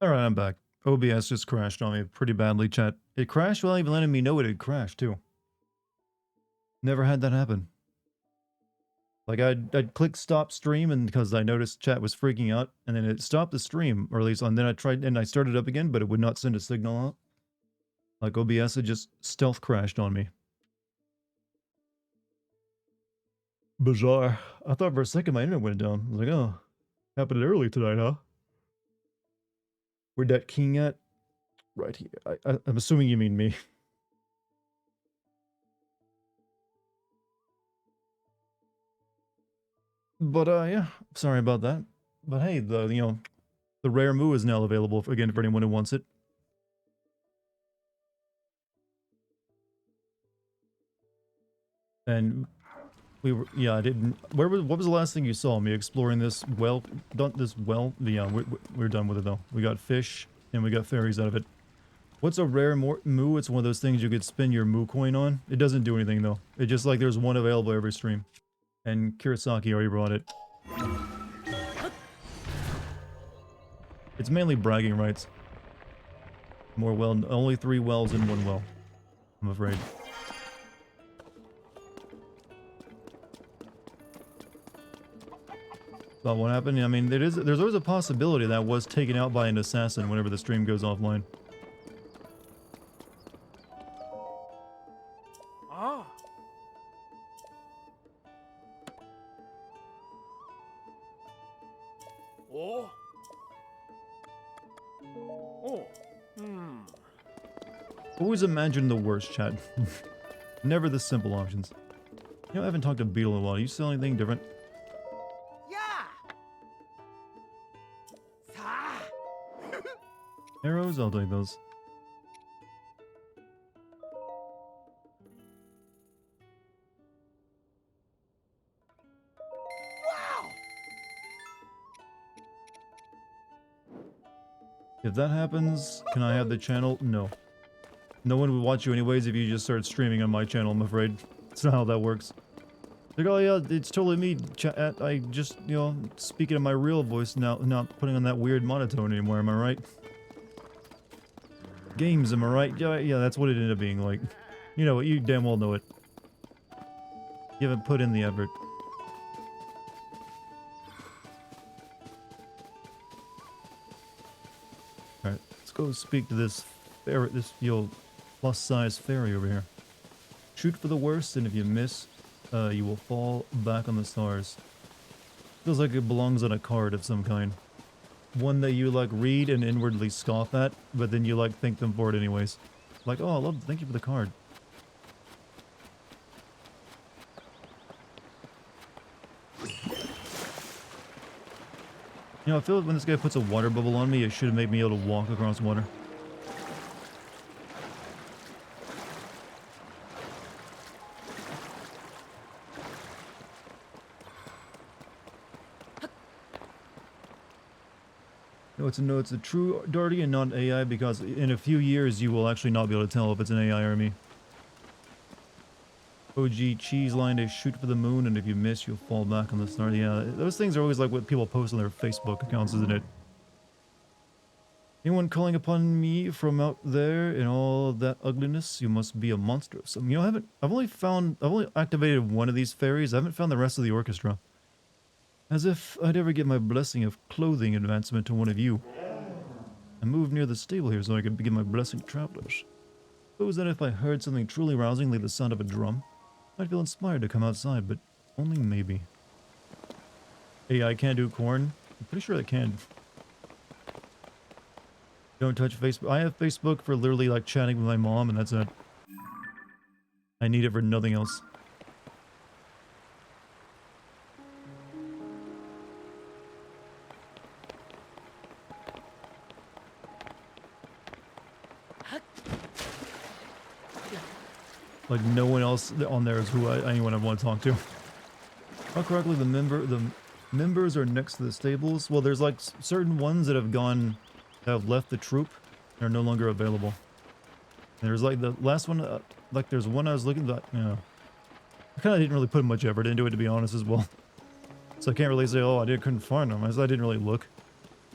Alright, I'm back. OBS just crashed on me pretty badly, chat. It crashed without even letting me know it had crashed, too. Never had that happen. Like, I'd click stop stream, and because I noticed chat was freaking out, and then it stopped the stream, or at least, and then I tried, and I started up again, but it would not send a signal out. Like, OBS had just stealth crashed on me. Bizarre. I thought for a second my internet went down. I was like, oh, happened early tonight, huh? Where'd that king at? Right here. I'm assuming you mean me. But, yeah, sorry about that. But hey, the rare moo is now available, again, for anyone who wants it. And I didn't, what was the last thing you saw? Me exploring this well, yeah, we're done with it though. We got fish, and we got fairies out of it. What's a rare moo? It's one of those things you could spin your moo coin on. It doesn't do anything though. It's just like there's one available every stream. And Kurosaki already brought it. It's mainly bragging rights. More well, only 3 wells in 1 well, I'm afraid. But what happened? I mean, there's always a possibility that was taken out by an assassin whenever the stream goes offline. Ah. Oh. Oh. Hmm. Always imagine the worst, chat. Never the simple options. You know, I haven't talked to Beetle in a while. You sell anything different? Arrows? I'll take those. Wow. If that happens, can I have the channel? No. No one would watch you anyways if you just started streaming on my channel, I'm afraid. That's not how that works. Like, oh yeah, it's totally me, chat. I just, you know, speaking in my real voice now, not putting on that weird monotone anymore, am I right? Games, am I right? Yeah, that's what it ended up being like. You know what, you damn well know it. You haven't put in the effort. Alright, let's go speak to this ferret, this, plus size fairy over here. Shoot for the worst, and if you miss, you will fall back on the stars. Feels like it belongs on a card of some kind. One that you, like, read and inwardly scoff at, but then you, like, thank them for it anyways. Like, oh, thank you for the card. You know, I feel like when this guy puts a water bubble on me, it should have made me able to walk across water. No, it's a true Dartigan, not AI, because in a few years you will actually not be able to tell if it's an AI or me. OG cheese line to shoot for the moon, and if you miss, you'll fall back on the star. Yeah, those things are always like what people post on their Facebook accounts, isn't it? Anyone calling upon me from out there in all that ugliness? You must be a monster of some. You know, I've only activated one of these fairies. I haven't found the rest of the orchestra. As if I'd ever get my blessing of clothing advancement to one of you. I moved near the stable here so I could begin my blessing to travelers. Suppose that if I heard something truly rousing like the sound of a drum, I'd feel inspired to come outside, but only maybe. AI can't do corn? I'm pretty sure it can. Don't touch Facebook. I have Facebook for literally like chatting with my mom, and that's it. I need it for nothing else. Like, no one else on there is who anyone I want to talk to. If I correctly, the members are next to the stables. Well, there's like certain ones that have left the troop and are no longer available. And there's like the last one, like there's one I was looking at, you know. I kind of didn't really put much effort into it, to be honest, as well. So I can't really say, oh, couldn't find them, as I didn't really look.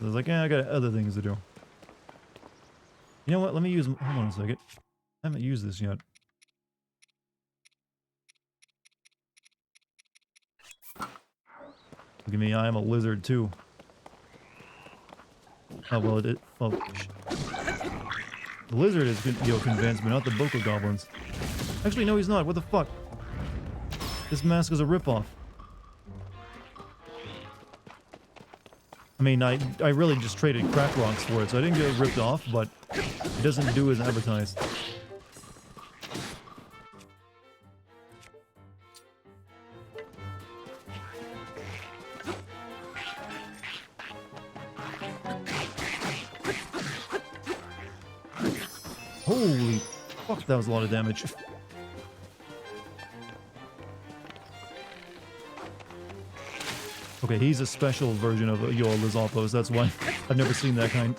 I was like, yeah, I got other things to do. You know what? Let me use... Hold on a second. I haven't used this yet. Look at me, I am a lizard too. Oh, well, well, the lizard is, convinced, but not the Boko Goblins. Actually, no, he's not. What the fuck? This mask is a ripoff. I mean, I really just traded crack rocks for it, so I didn't get ripped off, but it doesn't do as advertised. Holy fuck, that was a lot of damage. Okay, he's a special version of Lizalfos, that's why I've never seen that kind.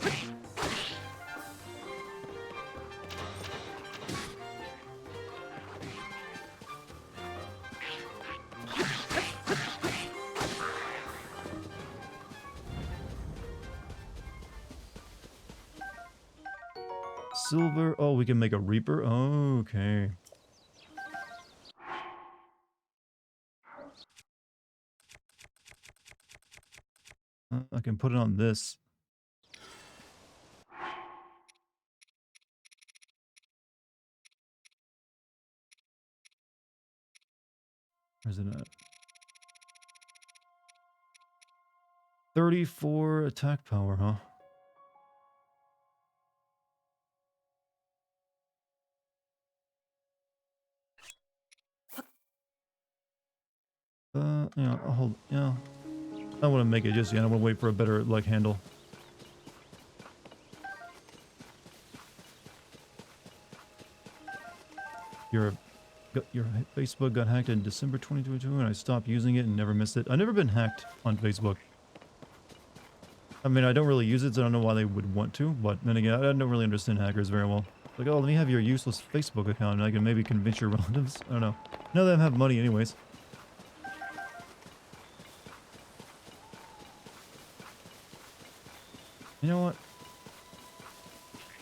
Silver, oh, we can make a Reaper? Okay. I can put it on this. Where's it at? 34 attack power, huh? Yeah, I'll hold, yeah. I don't want to make it just yet. I want to wait for a better, like, handle. Your Facebook got hacked in December 2022 and I stopped using it and never missed it. I've never been hacked on Facebook. I mean, I don't really use it, so I don't know why they would want to, but then again, I don't really understand hackers very well. Like, oh, let me have your useless Facebook account and I can maybe convince your relatives. I don't know. None of them have money anyways. You know what?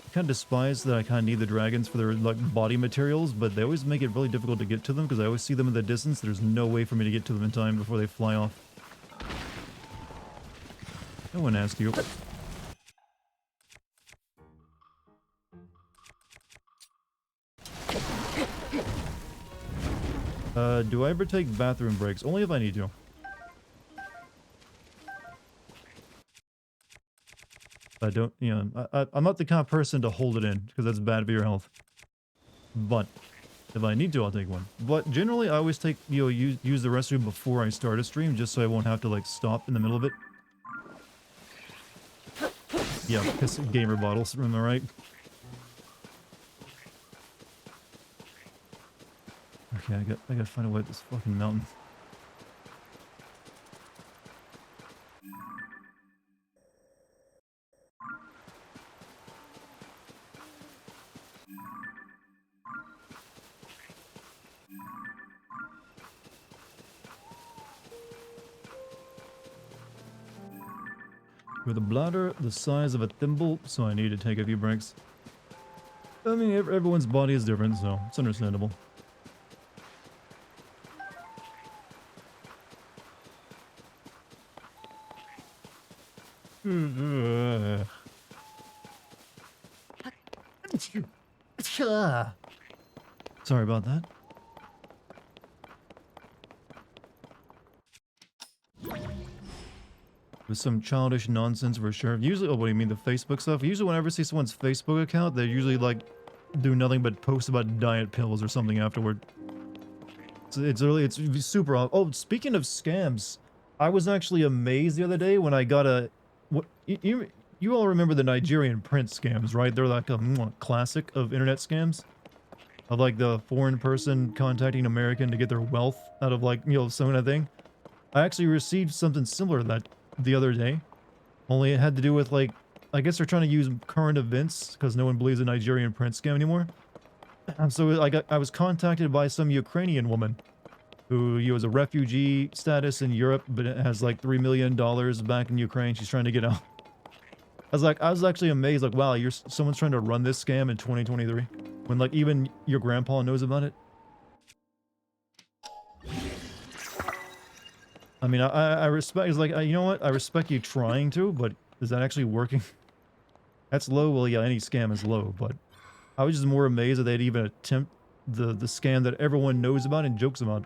I kind of despise that I kind of need the dragons for their, like, body materials, but they always make it really difficult to get to them because I always see them in the distance. There's no way for me to get to them in time before they fly off. No one asked you. Do I ever take bathroom breaks? Only if I need to. I don't, you know, I'm not the kind of person to hold it in, because that's bad for your health. But, if I need to, I'll take one. But generally, I always take, you know, use the restroom before I start a stream, just so I won't have to, like, stop in the middle of it. Yeah, piss gamer bottles, am I right? Okay, I gotta find a way up this fucking mountain. With a bladder the size of a thimble, so I need to take a few breaks. I mean, everyone's body is different, so it's understandable. Sorry about that. With some childish nonsense for sure. Usually, oh, what do you mean, the Facebook stuff? Usually whenever I see someone's Facebook account, they usually, like, do nothing but post about diet pills or something afterward. So it's super odd. Oh, speaking of scams, I was actually amazed the other day when I got a... What, you all remember the Nigerian prince scams, right? They're like a classic of internet scams. Of, like, the foreign person contacting an American to get their wealth out of, like, you know, some kind of thing. I actually received something similar to that the other day, only it had to do with, like, I guess they're trying to use current events because no one believes a Nigerian prince scam anymore. And so I was contacted by some Ukrainian woman who has a refugee status in Europe, but it has like $3 million back in Ukraine. She's trying to get out. I was actually amazed, like, wow, someone's trying to run this scam in 2023 when like even your grandpa knows about it. I mean, I respect. It's like, you know what? I respect you trying to, but is that actually working? That's low. Well, yeah, any scam is low, but I was just more amazed that they'd even attempt the scam that everyone knows about and jokes about.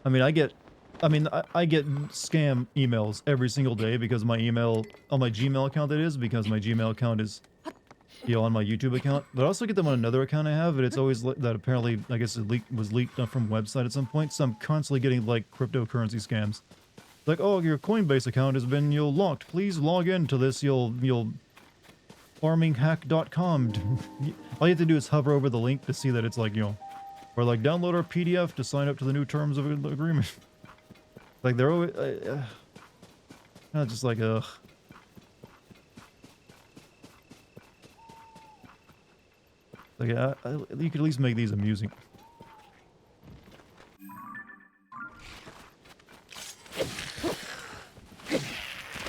I mean, I get scam emails every single day because my email on my Gmail account, that is, because my Gmail account is, you know, on my YouTube account. But I also get them on another account I have, and it's always that apparently, I guess it was leaked from website at some point. So I'm constantly getting like cryptocurrency scams. Like, oh, your Coinbase account has been locked. Please log into this farminghack.com. All you have to do is hover over the link to see that it's like, or like download our PDF to sign up to the new terms of agreement. Like they're always not just like ugh. Like you could at least make these amusing.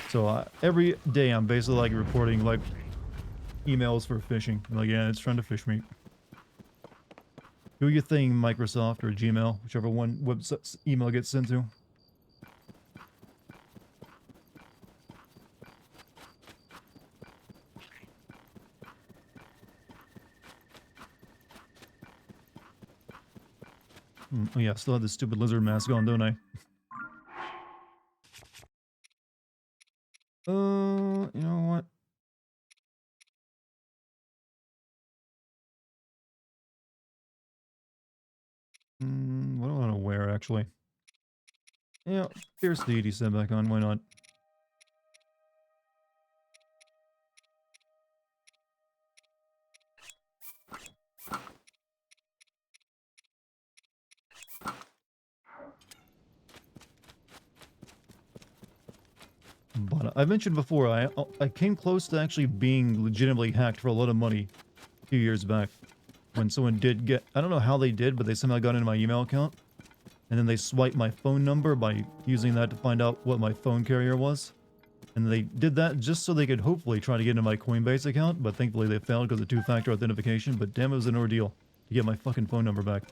So every day I'm basically like reporting like emails for phishing. Like, yeah, it's trying to fish me. Do your thing, Microsoft or Gmail, whichever one email gets sent to. Oh yeah, I still have this stupid lizard mask on, don't I? You know what? What do I want to wear, actually? Yeah, Fierce Deity set back on, why not? But I mentioned before, I came close to actually being legitimately hacked for a lot of money a few years back. When someone did get, I don't know how they did, but they somehow got into my email account. And then they swiped my phone number by using that to find out what my phone carrier was. And they did that just so they could hopefully try to get into my Coinbase account, but thankfully they failed because of two-factor authentication, but damn, it was an ordeal to get my fucking phone number back.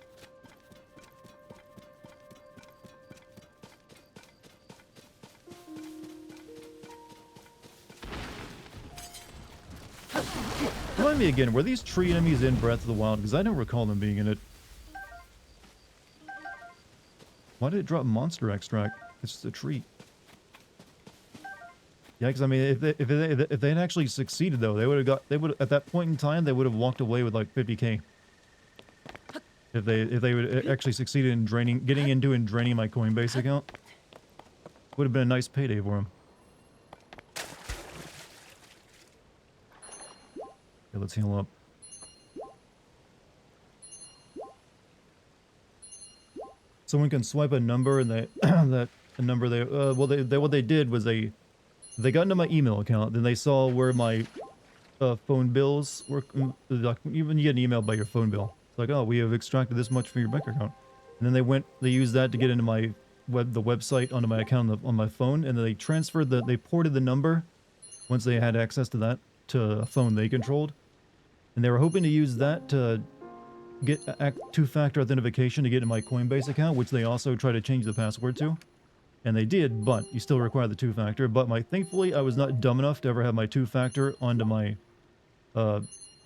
Remind me again, were these tree enemies in Breath of the Wild? Because I don't recall them being in it. Why did it drop monster extract? It's just a tree. Yeah, because I mean, if they had actually succeeded though, they would at that point in time they would have walked away with like 50K. If they would actually succeeded in getting into and draining my Coinbase account, would have been a nice payday for them. Okay, let's heal up. Someone can swipe a number and that a number what they did was they got into my email account, then they saw where my phone bills were. Like, even you get an email by your phone bill. It's like, oh, we have extracted this much from your bank account, and then they used that to get into my the website onto my account on my phone, and then they ported the number once they had access to that to a phone they controlled, and they were hoping to use that to get two-factor authentication to get into my Coinbase account, which they also tried to change the password to. And they did, but you still require the two-factor. But thankfully, I was not dumb enough to ever have my two-factor onto my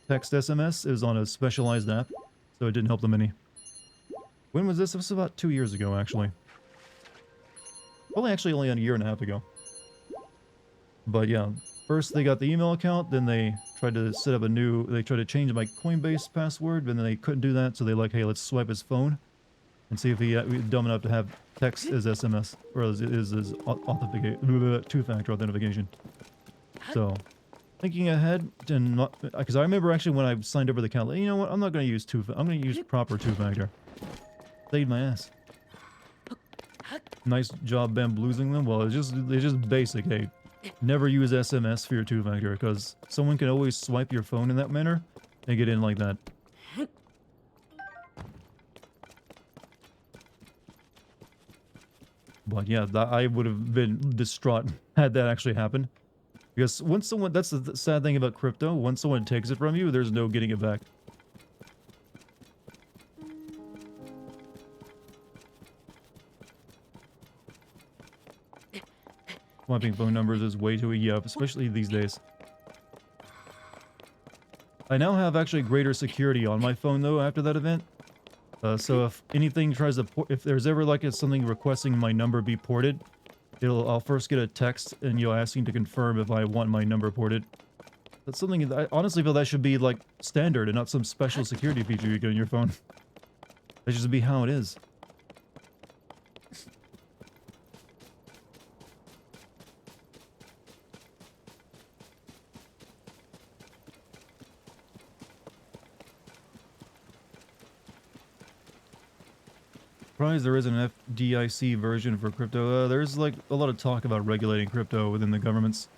text SMS. It was on a specialized app, so it didn't help them any. When was this? This was about 2 years ago, actually. Probably actually only a year and a half ago. But yeah, first they got the email account, then they tried to set up they tried to change my Coinbase password, and then they couldn't do that, so they like, hey, let's swipe his phone and see if he was dumb enough to have text as SMS, or as two-factor authentication. So, thinking ahead, and not, because I remember actually when I signed over the account, you know what, I'm not going to use I'm going to use proper two-factor. Saved my ass. Nice job bamboozling them. Well, it's just basic, hey, Never use SMS for your two-factor, because someone can always swipe your phone in that manner and get in like that. But yeah, I would have been distraught had that actually happened. Because once someone, that's the sad thing about crypto, once someone takes it from you, there's no getting it back. Swiping phone numbers is way too easy, especially these days. I now have actually greater security on my phone though after that event. So if anything tries to if there's ever like something requesting my number be ported, I'll first get a text and asking to confirm if I want my number ported. That's something that I honestly feel that should be like standard and not some special security feature you get on your phone. That should just be how it is. Surprised there isn't an FDIC version for crypto. There's like a lot of talk about regulating crypto within the governments.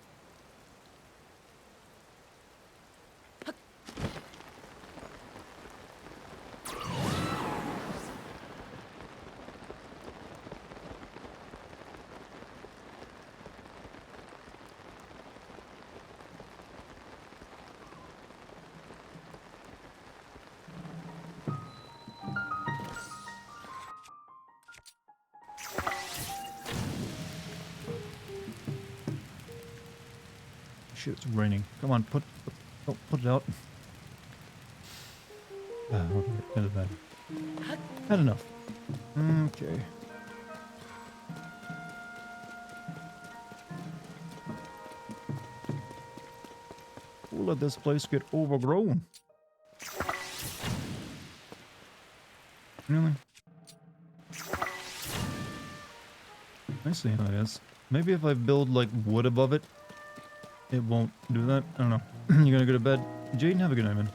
Shit, it's raining. Come on, put it out. Okay, end of that. Had enough. Okay. We'll let this place get overgrown. Really? I see how it is. Maybe if I build like wood above it, it won't do that. I don't know. You gonna go to bed? Jaden, have a good night, man.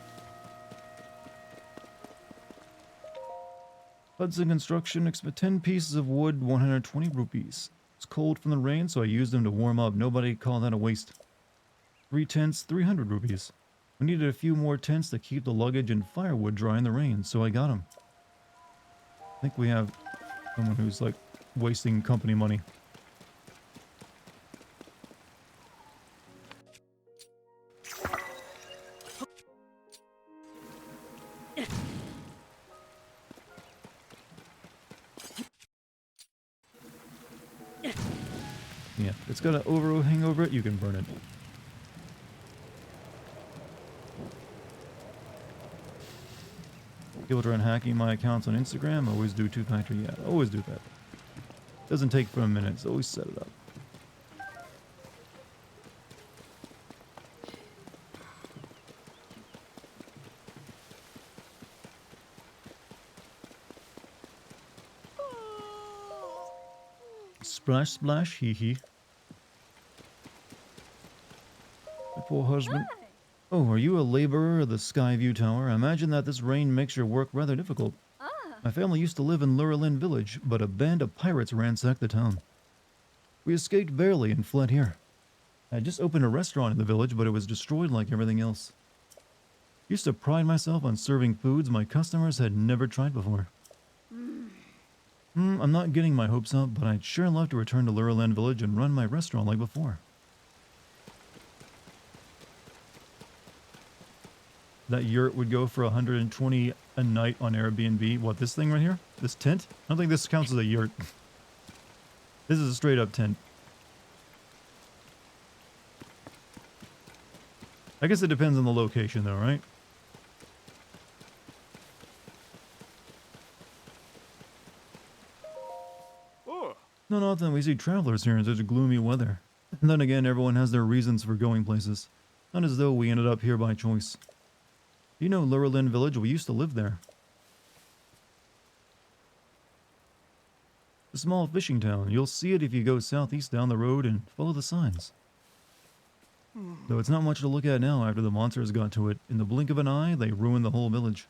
Hudson Construction expect 10 pieces of wood, 120 rupees. It's cold from the rain, so I used them to warm up. Nobody call that a waste. 3 tents, 300 rupees. We needed a few more tents to keep the luggage and firewood dry in the rain, so I got them. I think we have someone who's like wasting company money. Yeah, if it's got an overhang over it, you can burn it. People trying hacking my accounts on Instagram, always do two-factor. Yeah, always do that. Doesn't take for a minute, so always set it up. Splash, splash, hee hee. My poor husband. Oh, are you a laborer of the Skyview Tower? I imagine that this rain makes your work rather difficult. My family used to live in Lurelin Village, but a band of pirates ransacked the town. We escaped barely and fled here. I had just opened a restaurant in the village, but it was destroyed like everything else. Used to pride myself on serving foods my customers had never tried before. I'm not getting my hopes up, but I'd sure love to return to Lurelin Village and run my restaurant like before. That yurt would go for 120 a night on Airbnb. What, this thing right here? This tent? I don't think this counts as a yurt. This is a straight up tent. I guess it depends on the location though, right? Oh. Not often we see travelers here in such gloomy weather. And then again, everyone has their reasons for going places. Not as though we ended up here by choice. You know Lurelin Village? We used to live there. A small fishing town. You'll see it if you go southeast down the road and follow the signs. Though it's not much to look at now after the monsters got to it. In the blink of an eye, they ruined the whole village.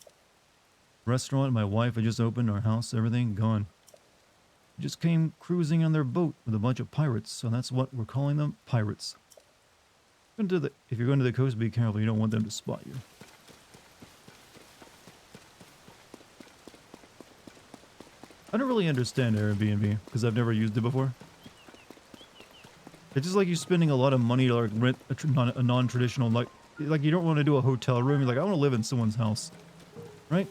Restaurant my wife had just opened, our house, everything, gone. just came cruising on their boat with a bunch of pirates, so that's what we're calling them, pirates. If you're going to the coast, be careful. You don't want them to spot you. I don't really understand Airbnb because I've never used it before. It's just like you're spending a lot of money to like rent a non-traditional, like you don't want to do a hotel room. You're like, I want to live in someone's house, right?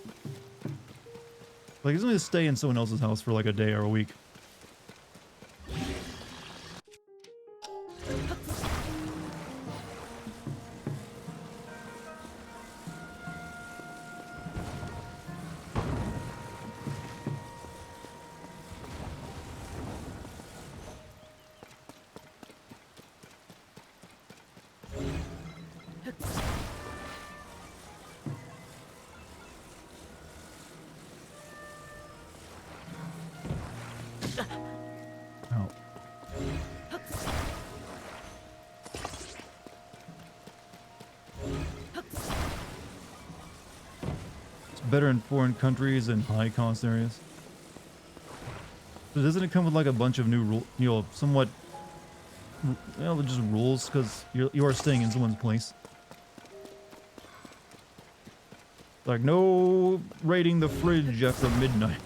Like, it's only to stay in someone else's house for like a day or a week. Oh. It's better in foreign countries and high-cost areas. So doesn't it come with like a bunch of new rules, you know, somewhat, you know, just rules because you are staying in someone's place? Like, no raiding the fridge after midnight.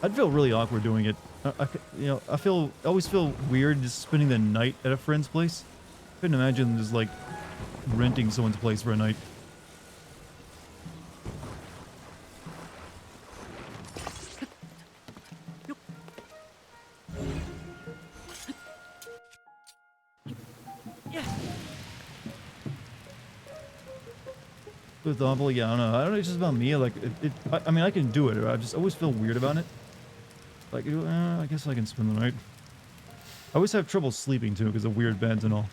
I'd feel really awkward doing it. You know, I always feel weird just spending the night at a friend's place. Couldn't imagine just like renting someone's place for a night. With awful, yeah, I don't know. It's just about me. Like, I mean, I can do it. I just always feel weird about it. Like, I guess I can spend the night. I always have trouble sleeping too because of weird beds and all.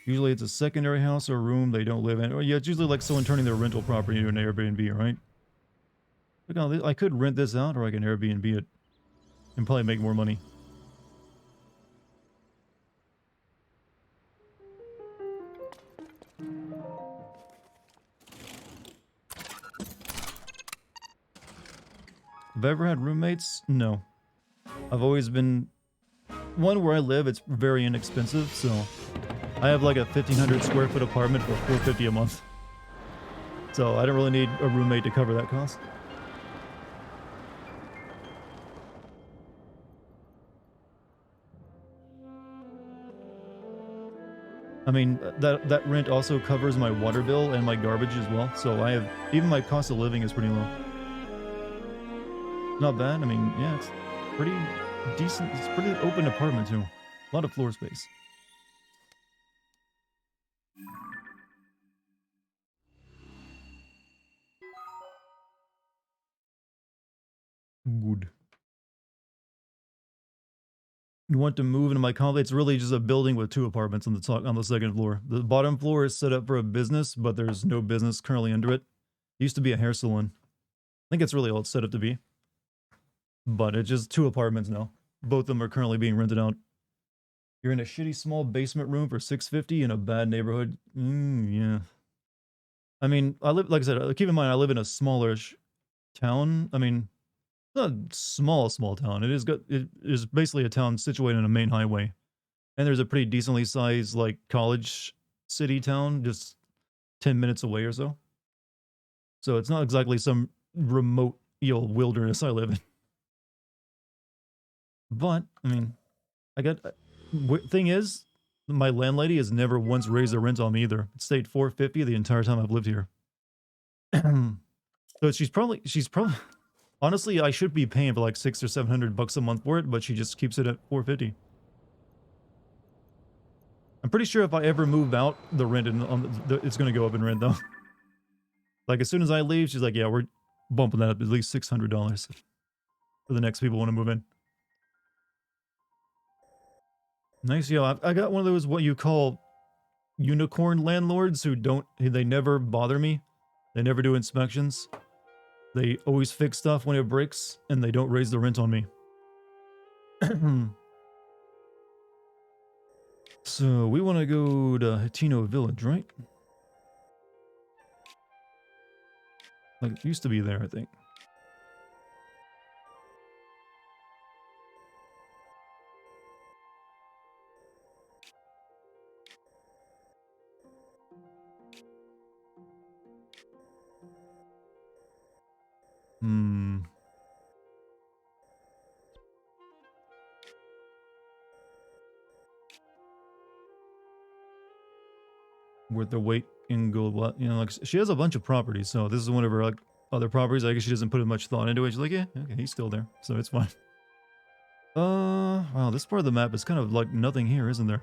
Usually it's a secondary house or a room they don't live in. Or yeah, it's usually like someone turning their rental property into an Airbnb, right? Look, I could rent this out or I can Airbnb it and probably make more money. Have I ever had roommates? No. I've always been... One, where I live, it's very inexpensive, so... I have like a 1,500 square foot apartment for $450 a month. So I don't really need a roommate to cover that cost. I mean, that rent also covers my water bill and my garbage as well, so I have... Even my cost of living is pretty low. Not bad. I mean, yeah, it's pretty decent. It's pretty open apartment too. A lot of floor space. Good. You want to move into my complex? It's really just a building with 2 apartments on the second floor. The bottom floor is set up for a business, but there's no business currently under it. It used to be a hair salon. I think it's really all it's set up to be. But it's just 2 apartments now. Both of them are currently being rented out. You're in a shitty small basement room for $650 in a bad neighborhood. Yeah. I mean, like I said, keep in mind I live in a smallish town. I mean, not a small town. It is basically a town situated in a main highway. And there's a pretty decently sized like college city town just 10 minutes away or so. So it's not exactly some remote wilderness I live in. But I mean, thing is, my landlady has never once raised the rent on me either. It stayed $450 the entire time I've lived here. So she's probably honestly, I should be paying for like $600 or $700 a month for it, but she just keeps it at $450. I'm pretty sure if I ever move out, the rent it's going to go up in rent though. Like as soon as I leave, she's like, "Yeah, we're bumping that up at least $600 for the next people want to move in." Nice, yo. I got one of those what you call unicorn landlords they never bother me. They never do inspections. They always fix stuff when it breaks, and they don't raise the rent on me. So we want to go to Hatino Village, right? Like it used to be there, I think. Hmm. Worth the wait and go, what? You know, like she has a bunch of properties, so this is one of her like other properties. I guess she doesn't put much thought into it. She's like, yeah, okay, he's still there, so it's fine. Wow, this part of the map is kind of like nothing here, isn't there?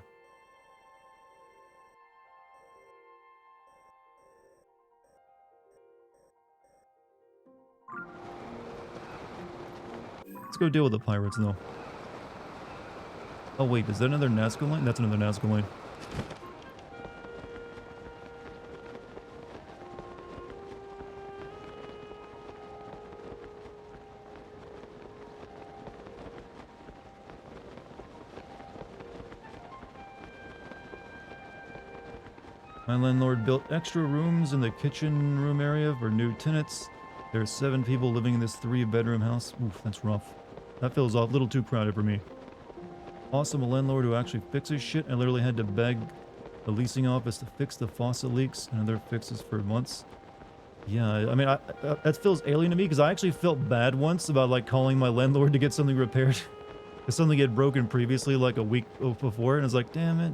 Let's go deal with the pirates, though. Oh, wait, is that another Nazca line? That's another Nazca line. My landlord built extra rooms in the kitchen room area for new tenants. There's 7 people living in this 3-bedroom house. Oof, that's rough. That feels a little too crowded for me. Awesome, a landlord who actually fixes shit. I literally had to beg the leasing office to fix the faucet leaks and other fixes for months. Yeah, I mean, that feels alien to me because I actually felt bad once about like calling my landlord to get something repaired. Because something had broken previously like a week before, and I was like, damn it,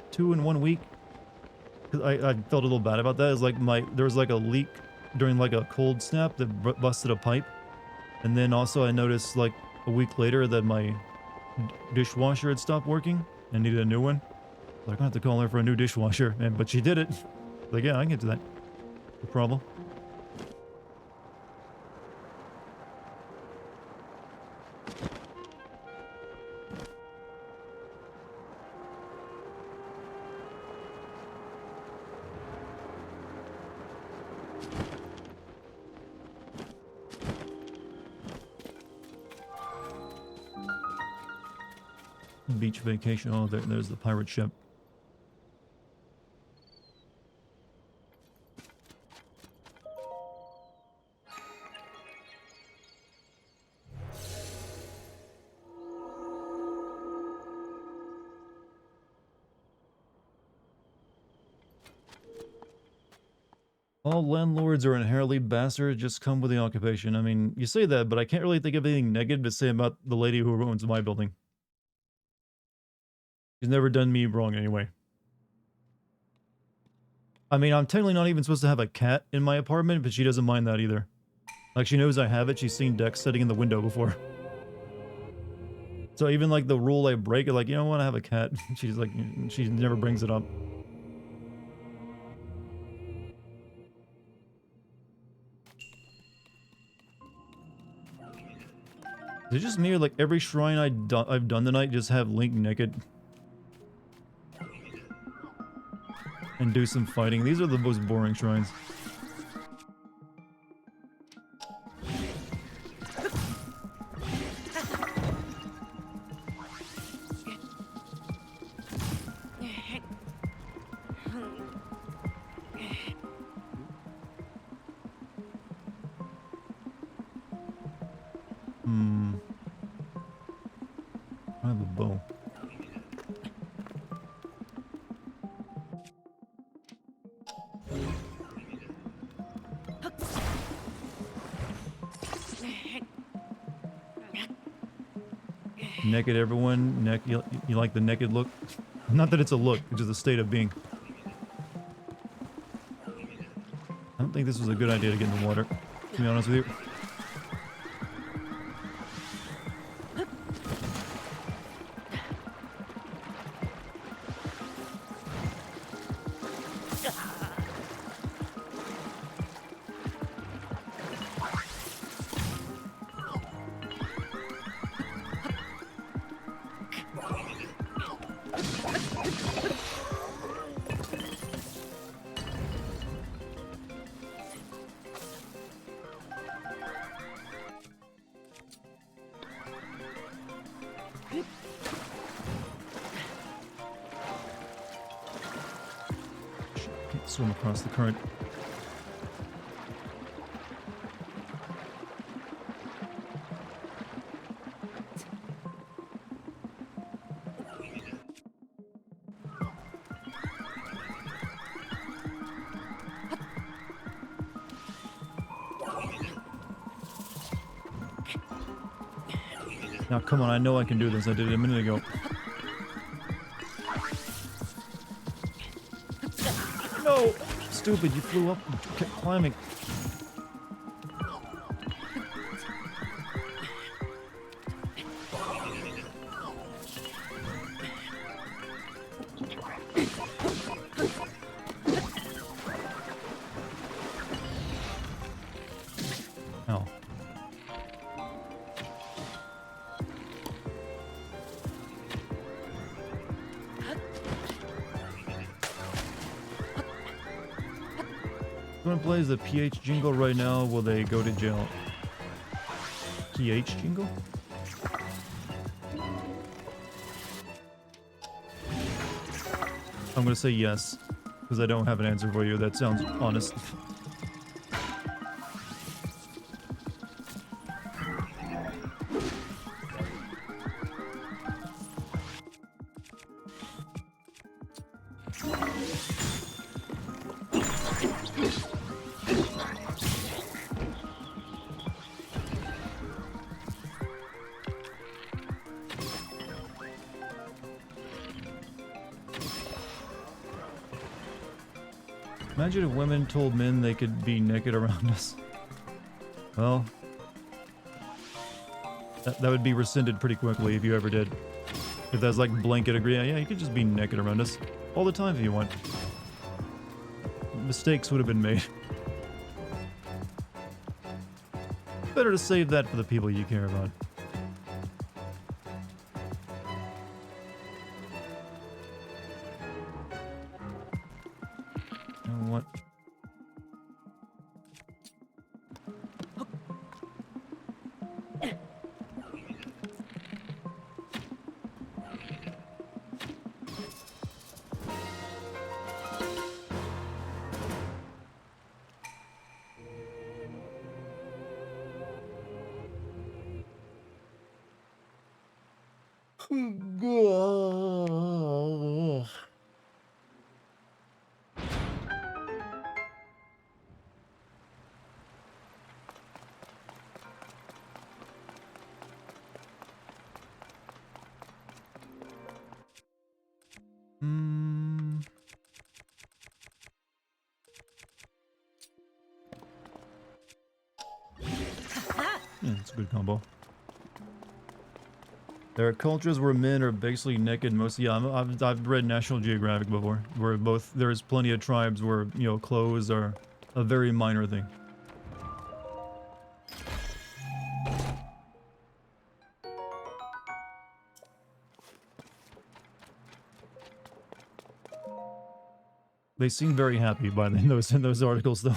2 in 1 week. Cause I felt a little bad about that. It's like there was like a leak during like a cold snap that busted a pipe. And then also I noticed like a week later that my dishwasher had stopped working and needed a new one. So I'm gonna have to call her for a new dishwasher, but she did it. Like, yeah, I can get to that. No problem. Beach vacation. Oh, there's the pirate ship. All landlords are inherently bastards, just come with the occupation. I mean, you say that, but I can't really think of anything negative to say about the lady who owns my building. She's never done me wrong anyway. I mean, I'm technically not even supposed to have a cat in my apartment, but she doesn't mind that either. Like, she knows I have it. She's seen Dex sitting in the window before. So even, like, the rule I break, like, you know what, I have a cat. She's like, she never brings it up. Is it just me or, like, every shrine I've done tonight just have Link naked? And do some fighting. These are the most boring shrines. I have a bow. Naked everyone. You like the naked look? Not that it's a look, it's just a state of being. I don't think this was a good idea to get in the water, to be honest with you. swim across the current. Now, come on, I know I can do this. I did it a minute ago. No! Stupid, you flew up and kept climbing. Ow. Someone plays the PH jingle right now, will they go to jail? PH jingle? I'm gonna say yes, because I don't have an answer for you. That sounds honest. Imagine if women told men they could be naked around us. Well, that would be rescinded pretty quickly if you ever did. If that's like blanket agree, yeah, you could just be naked around us all the time if you want. Mistakes would have been made. Better to save that for the people you care about. What? Yeah, it's a good combo. There are cultures where men are basically naked most. Yeah, I've read National Geographic before, where both there's plenty of tribes where, you know, clothes are a very minor thing. They seem very happy by in those articles, though.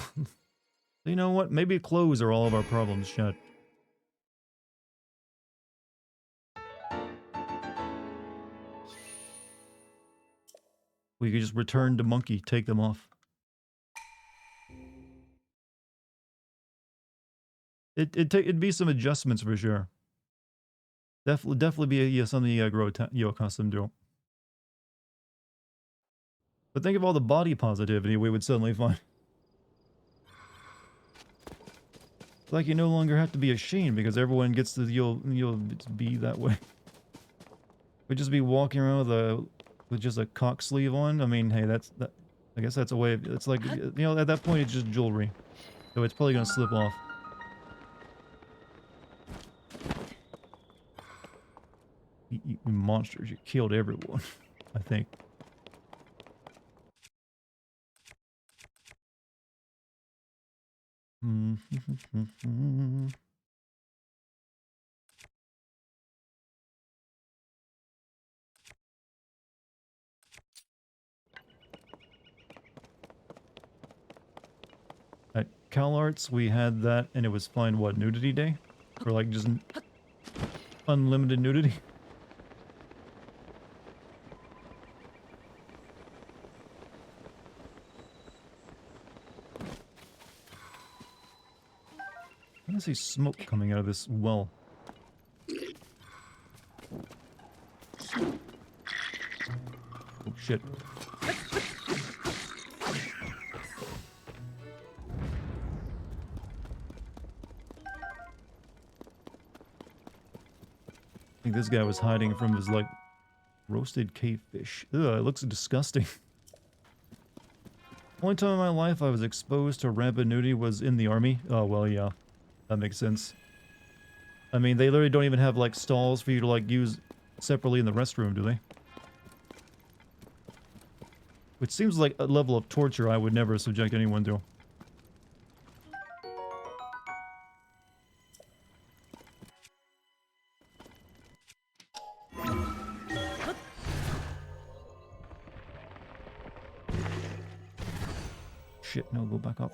You know what? Maybe clothes are all of our problems, chat. We could just return to monkey, take them off. It'd be some adjustments for sure. Definitely be something you grow accustomed to. But think of all the body positivity we would suddenly find. Like you no longer have to be ashamed because everyone gets to you'll be that way. We'd just be walking around with just a cock sleeve on. I mean, hey, I guess that's a way of, it's like, you know, at that point it's just jewelry. So it's probably gonna slip off. You monsters, you killed everyone, I think. At CalArts, we had that, and it was fine, what, nudity day? Or like just unlimited nudity? I see smoke coming out of this well. Oh shit. I think this guy was hiding from his, like, roasted cavefish. Ugh, it looks disgusting. Only time in my life I was exposed to rampant nudity was in the army. Oh, well, yeah. That makes sense. I mean, they literally don't even have, like, stalls for you to, like, use separately in the restroom, do they? Which seems like a level of torture I would never subject anyone to. Shit, no, go back up.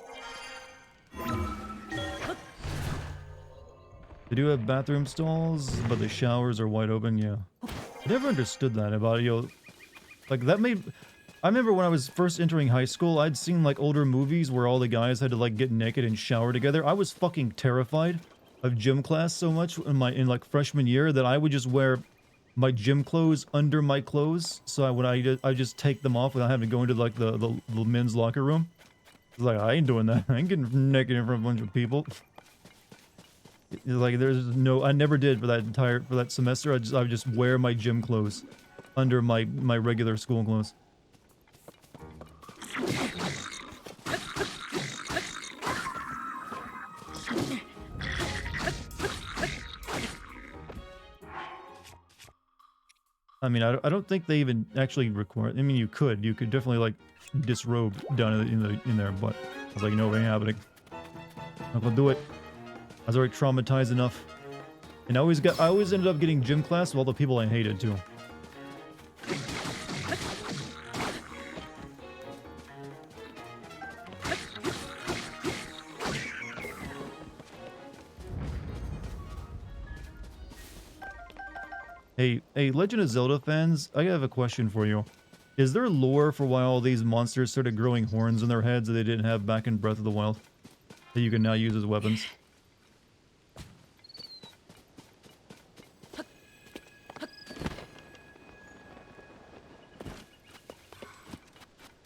They do have bathroom stalls, but the showers are wide open, yeah. I never understood that about, you know, like, that made... I remember when I was first entering high school, I'd seen, like, older movies where all the guys had to, like, get naked and shower together. I was fucking terrified of gym class so much in like, freshman year that I would just wear my gym clothes under my clothes, so I just take them off without having to go into, like, the men's locker room. It's like, I ain't doing that. I ain't getting naked in front of a bunch of people. It's like, there's no... I never did for that semester. I would just wear my gym clothes under my regular school clothes. I mean, I don't think they even actually record... I mean, you could definitely, like, disrobe down in there, but I was like, no, it ain't happening. Not gonna do it. I was already traumatized enough. And I always ended up getting gym class with all the people I hated, too. Hey, Legend of Zelda fans, I have a question for you. Is there lore for why all these monsters started growing horns in their heads that they didn't have back in Breath of the Wild? That you can now use as weapons?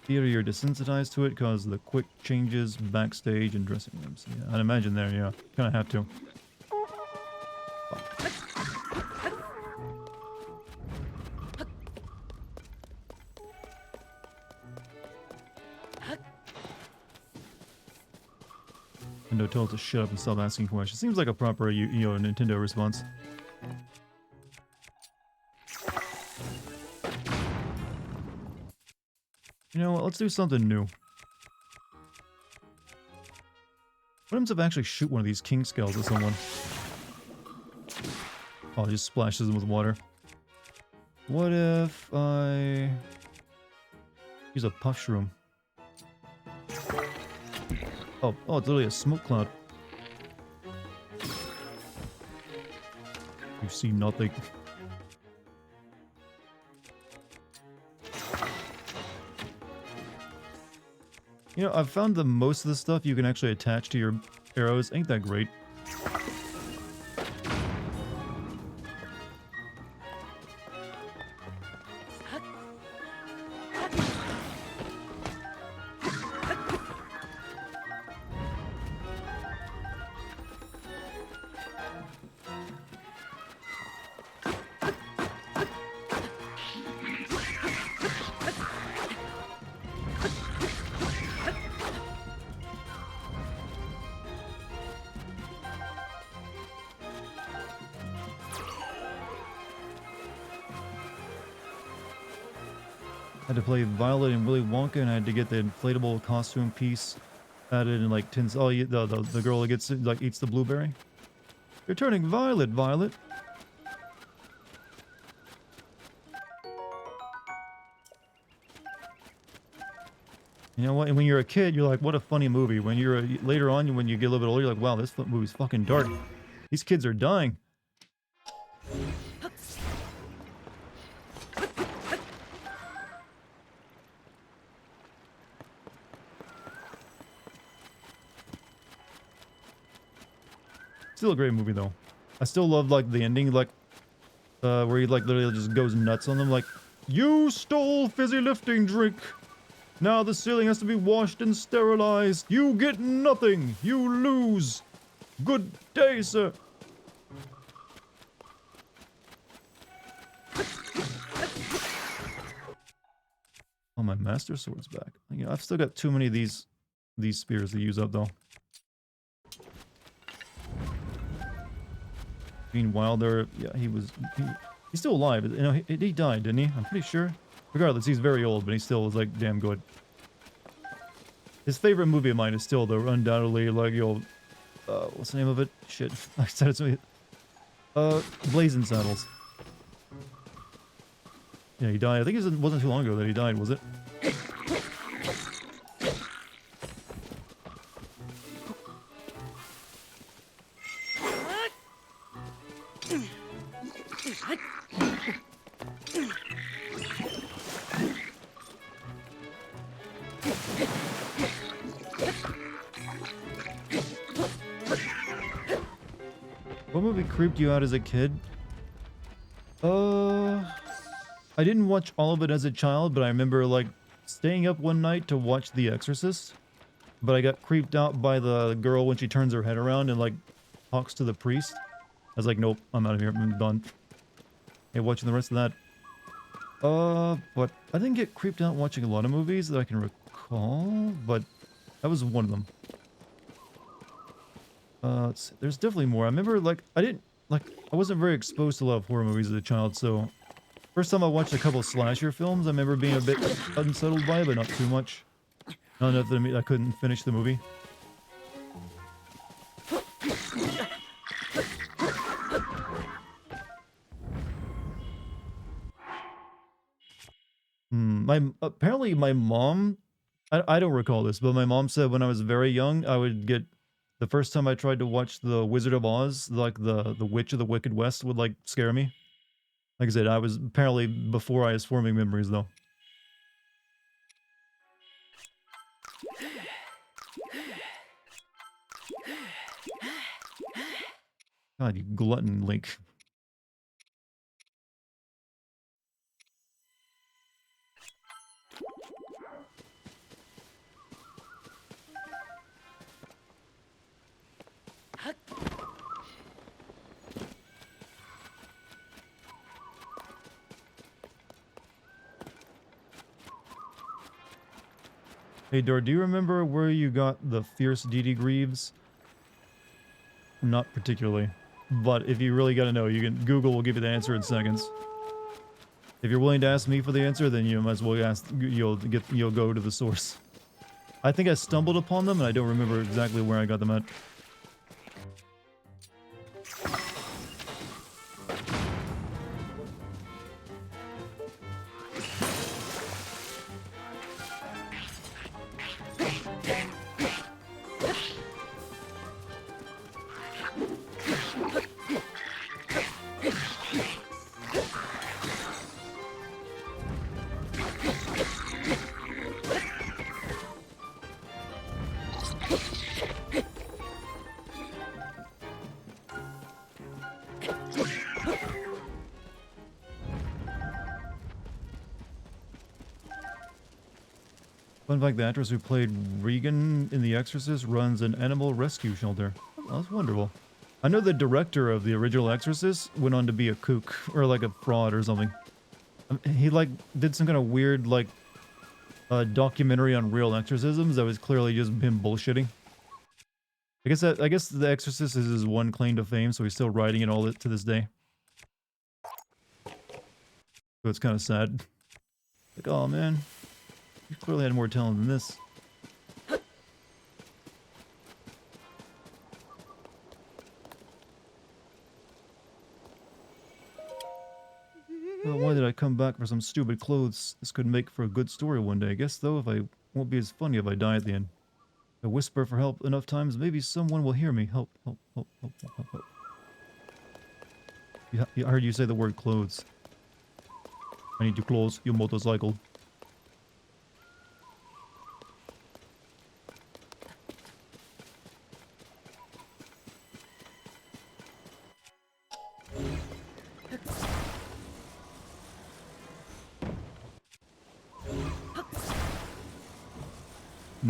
Either you're desensitized to it because of the quick changes backstage and dressing rooms. Yeah, I'd imagine there, yeah. Kinda have to. Nintendo told to shut up and stop asking questions. Seems like a proper, you know, Nintendo response. You know what, let's do something new. What happens if I actually shoot one of these king skulls at someone? Oh, it just splashes them with water. What if I use a puff shroom? Oh, it's literally a smoke cloud. You see nothing. You know, I've found that most of the stuff you can actually attach to your arrows. Ain't that great? I had to play Violet and Willy Wonka, and I had to get the inflatable costume piece added in like 10. Oh, the girl that gets like eats the blueberry. You're turning violet, Violet. You know what? And when you're a kid, you're like, "What a funny movie." When you're later on, when you get a little bit older, you're like, "Wow, this movie's fucking dark. These kids are dying." Still a great movie though. I still love like the ending, like where he like literally just goes nuts on them, like, "You stole fizzy lifting drink. Now the ceiling has to be washed and sterilized. You get nothing. You lose. Good day, sir." Oh, my master sword's back. You know, I've still got too many of these spears to use up though. Meanwhile, there, yeah, he's still alive. You know, he died, didn't he? I'm pretty sure. Regardless, he's very old, but he still is like damn good. His favorite movie of mine is still the undoubtedly like what's the name of it? Shit, I said it to me. Blazing Saddles. Yeah, he died. I think it wasn't too long ago that he died, was it? What movie creeped you out as a kid? I didn't watch all of it as a child, but I remember like staying up one night to watch The Exorcist. But I got creeped out by the girl when she turns her head around and like talks to the priest. I was like, nope, I'm out of here. I'm done. Hey, watching the rest of that. But I didn't get creeped out watching a lot of movies that I can recall, but that was one of them. Let's see. There's definitely more. I remember, like, I wasn't very exposed to a lot of horror movies as a child, so first time I watched a couple slasher films, I remember being a bit unsettled by it, but not too much. Not enough that I couldn't finish the movie. Apparently my mom, I don't recall this, but my mom said when I was very young, I would get, the first time I tried to watch The Wizard of Oz, like the Witch of the Wicked West would like scare me. Like I said, I was apparently before I was forming memories though. God, you glutton, Link. Hey, Dor, do you remember where you got the Fierce DD Greaves? Not particularly. But if you really gotta know, you can, Google will give you the answer in seconds. If you're willing to ask me for the answer, then you might as well ask, you'll go to the source. I think I stumbled upon them, and I don't remember exactly where I got them at. Fun fact, the actress who played Regan in The Exorcist runs an animal rescue shelter. Oh, that's wonderful. I know the director of the original Exorcist went on to be a kook, or like a fraud or something. He like did some kind of weird like documentary on real exorcisms that was clearly just him bullshitting. I guess The Exorcist is his one claim to fame, so he's still writing it all to this day. So it's kind of sad. Like, oh man, you clearly had more talent than this. Well, why did I come back for some stupid clothes? This could make for a good story one day. I guess, though, if I won't be as funny if I die at the end. If I whisper for help enough times, maybe someone will hear me. Help, help, help, help, help, help, help. I heard you say the word clothes. I need to close your motorcycle.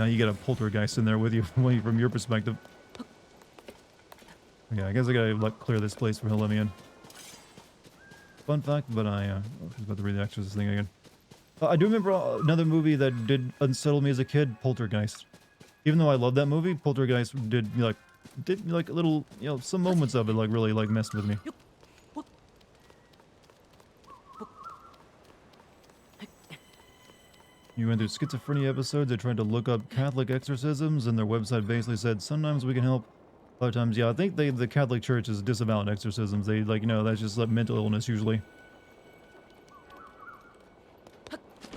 now you got a poltergeist in there with you from your perspective. Okay, I guess I gotta like clear this place for he'll let me in. Fun fact, but I was about to read the Exorcist thing again. I do remember another movie that did unsettle me as a kid, Poltergeist. Even though I love that movie, Poltergeist did like a little, you know, some moments of it like really like messed with me. You went through schizophrenia episodes. I tried to look up Catholic exorcisms, and their website basically said sometimes we can help. Other times, yeah, I think the Catholic Church is disavowing exorcisms. They like, you know, that's just like mental illness usually.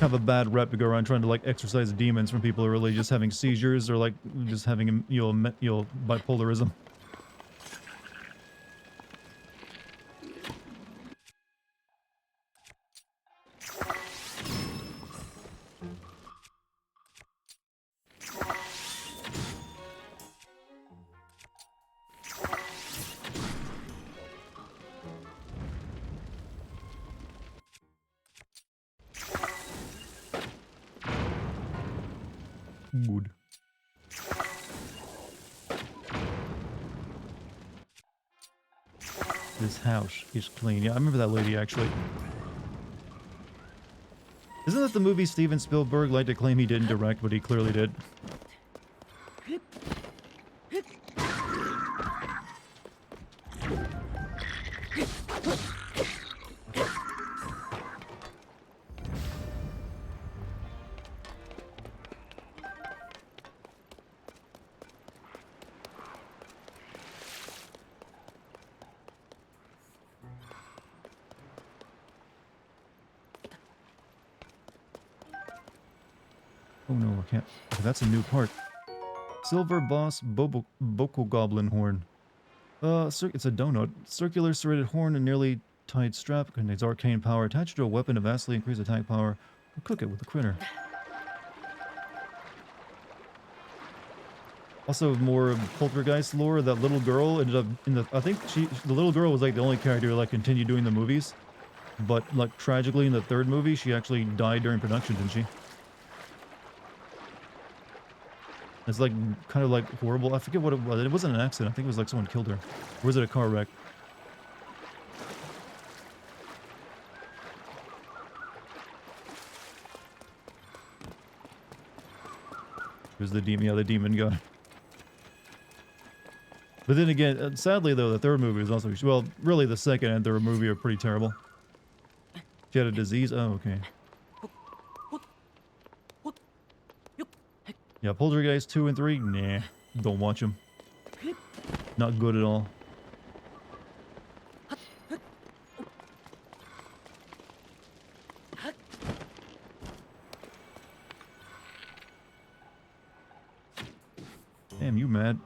Have a bad rep to go around trying to like exorcise demons from people who are really just having seizures or like just having bipolarism. Good. This house is clean. Yeah, I remember that lady actually. Isn't that the movie Steven Spielberg liked to claim he didn't direct, but he clearly did? Oh no, I can't. Okay, that's a new part. Silver Boss Boko Goblin Horn. It's a donut. Circular serrated horn and nearly tied strap. Contains arcane power. Attached to a weapon to vastly increase attack power. Or cook it with a critter. Also, more Poltergeist lore. That little girl ended up in the... I think the little girl was like the only character who like continued doing the movies. But like tragically in the third movie, she actually died during production, didn't she? It's like kind of like horrible. I forget what it was. It wasn't an accident. I think it was like someone killed her. Or was it a car wreck? It was the demon. Yeah, the demon god. But then again, sadly though, the third movie was also... Well, really the second and third movie are pretty terrible. She had a disease? Oh, okay. Yeah, Poltergeist 2 and 3? Nah, don't watch them. Not good at all. Damn, you mad.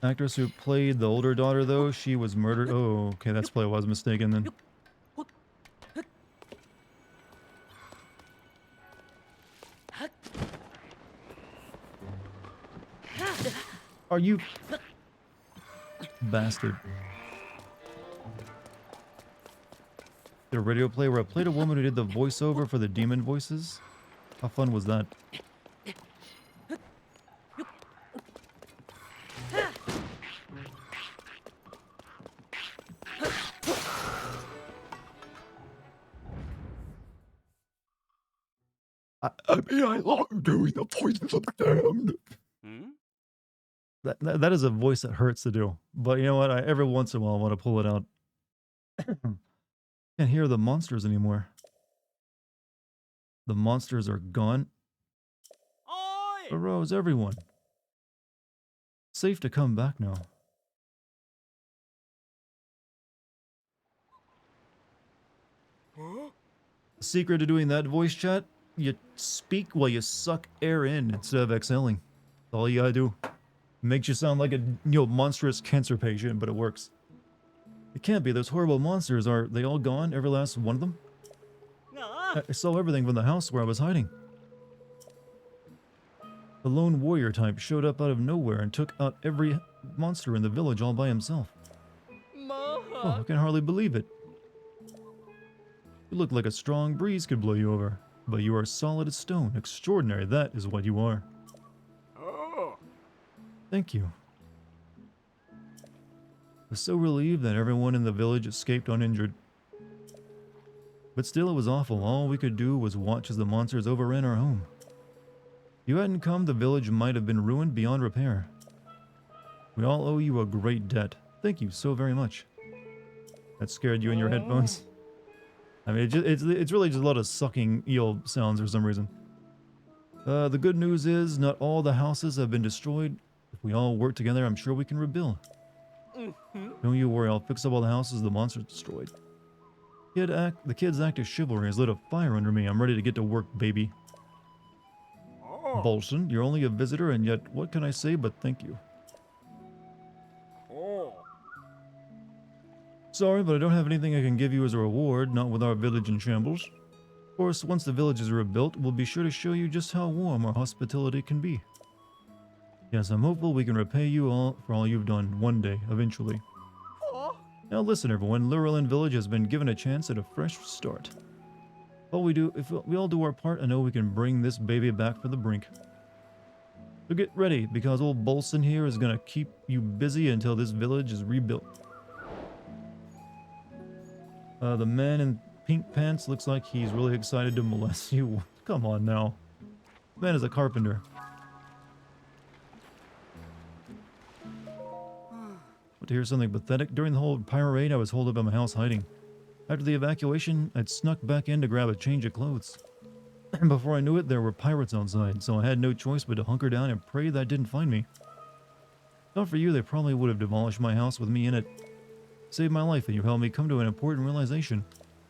Actress who played the older daughter, though, she was murdered. Oh, okay, that's probably why I was mistaken then. Are you... Bastard. Did a radio play where I played a woman who did the voiceover for the demon voices? How fun was that? I mean, I love doing the voices of the damned. Hmm? That is a voice that hurts to do. But you know what? Every once in a while I want to pull it out. Can't hear the monsters anymore. The monsters are gone. Oi! Arose, everyone. Safe to come back now. Huh? The secret to doing that voice chat? You speak while you suck air in instead of exhaling. That's all you gotta do. Makes you sound like a monstrous cancer patient, but it works. It can't be. Those horrible monsters, are they all gone? Every last one of them? Nah. I saw everything from the house where I was hiding. The lone warrior type showed up out of nowhere and took out every monster in the village all by himself. Ma. Oh, I can hardly believe it. You look like a strong breeze could blow you over, but you are solid as stone. Extraordinary, that is what you are. Oh. Thank you. I was so relieved that everyone in the village escaped uninjured. But still, it was awful. All we could do was watch as the monsters overran our home. If you hadn't come, the village might have been ruined beyond repair. We all owe you a great debt. Thank you so very much. That scared you in your headphones? I mean, it's really just a lot of sucking eel sounds for some reason. The good news is not all the houses have been destroyed. If we all work together, I'm sure we can rebuild. Don't you worry, I'll fix up all the houses the monsters destroyed. The kid's act of chivalry has lit a fire under me. I'm ready to get to work, baby. Oh. Bolson, you're only a visitor, and yet what can I say but thank you? Oh. Sorry, but I don't have anything I can give you as a reward, not with our village in shambles. Of course, once the village is rebuilt, we'll be sure to show you just how warm our hospitality can be. Yes, I'm hopeful we can repay you all for all you've done one day, eventually. Oh. Now listen everyone, Lurelin Village has been given a chance at a fresh start. If we all do our part, I know we can bring this baby back from the brink. So get ready, because old Bolson here is gonna keep you busy until this village is rebuilt. The man in pink pants looks like he's really excited to molest you. Come on now. The man is a carpenter. To hear something pathetic. During the whole pirate raid, I was holed up at my house hiding. After the evacuation, I'd snuck back in to grab a change of clothes. And before I knew it, there were pirates outside, so I had no choice but to hunker down and pray that didn't find me. Not for you, they probably would have demolished my house with me in it. Saved my life, and you helped me come to an important realization.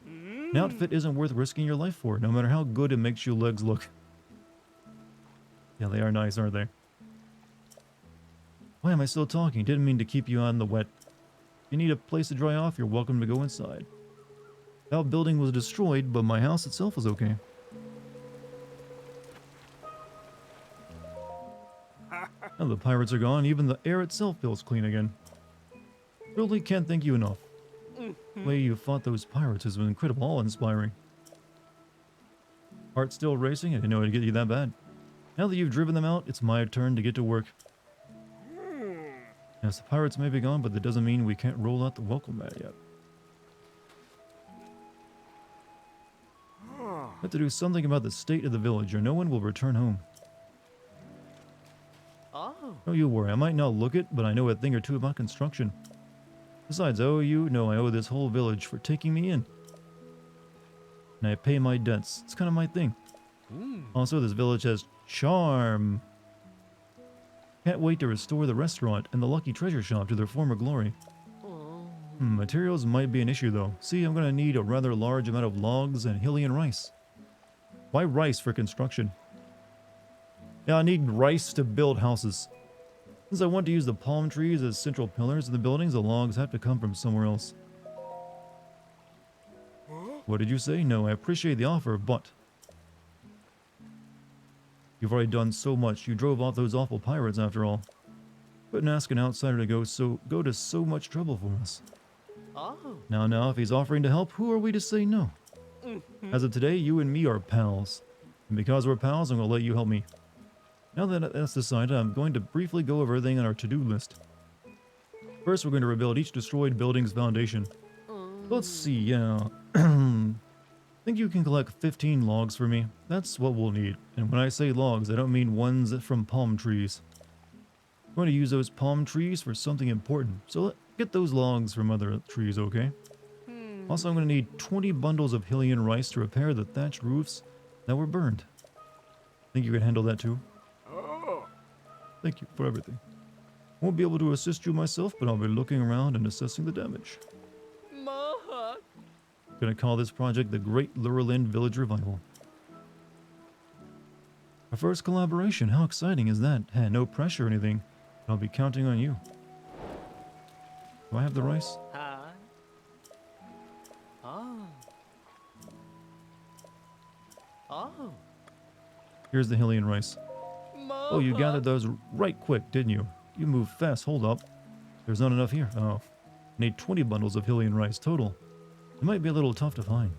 An outfit isn't worth risking your life for, no matter how good it makes your legs look. Yeah, they are nice, aren't they? Why am I still talking? Didn't mean to keep you on the wet. If you need a place to dry off, you're welcome to go inside. That building was destroyed, but my house itself was okay. Now the pirates are gone, even the air itself feels clean again. Really can't thank you enough. The way you fought those pirates has been incredible, awe-inspiring. Heart still racing? I didn't know it'd get you that bad. Now that you've driven them out, it's my turn to get to work. Yes, the pirates may be gone, but that doesn't mean we can't roll out the welcome mat yet. I have to do something about the state of the village, or no one will return home. Oh. Don't you worry, I might not look it, but I know a thing or two about construction. Besides, I owe you, no, I owe this whole village for taking me in. And I pay my debts. It's kind of my thing. Also, this village has charm. Can't wait to restore the restaurant and the Lucky Treasure Shop to their former glory. Materials might be an issue though. See, I'm going to need a rather large amount of logs and Hylian rice. Why rice for construction? Yeah, I need rice to build houses. Since I want to use the palm trees as central pillars in the buildings, the logs have to come from somewhere else. What did you say? No, I appreciate the offer, but... You've already done so much. You drove off those awful pirates after all. Couldn't ask an outsider to go to so much trouble for us. Oh. Now, if he's offering to help, who are we to say no? As of today, you and me are pals. And because we're pals, I'm going to let you help me. Now that that's decided, I'm going to briefly go over everything on our to-do list. First, we're going to rebuild each destroyed building's foundation. Let's see, yeah. Think you can collect 15 logs for me? That's what we'll need. And when I say logs, I don't mean ones from palm trees. I'm going to use those palm trees for something important, so get those logs from other trees, okay? Also, I'm going to need 20 bundles of Hylian rice to repair the thatched roofs that were burned. Think you can handle that too? Oh. Thank you for everything. Won't be able to assist you myself, but I'll be looking around and assessing the damage. Mohawk. Gonna call this project the Great Lurelin Village Revival. Our first collaboration, how exciting is that? Hey, no pressure or anything. I'll be counting on you. Do I have the rice? Hi. Oh. Oh. Here's the Hylian rice. Oh, you gathered those right quick, didn't you? You moved fast, hold up. There's not enough here. Oh. Need 20 bundles of Hylian rice total. It might be a little tough to find.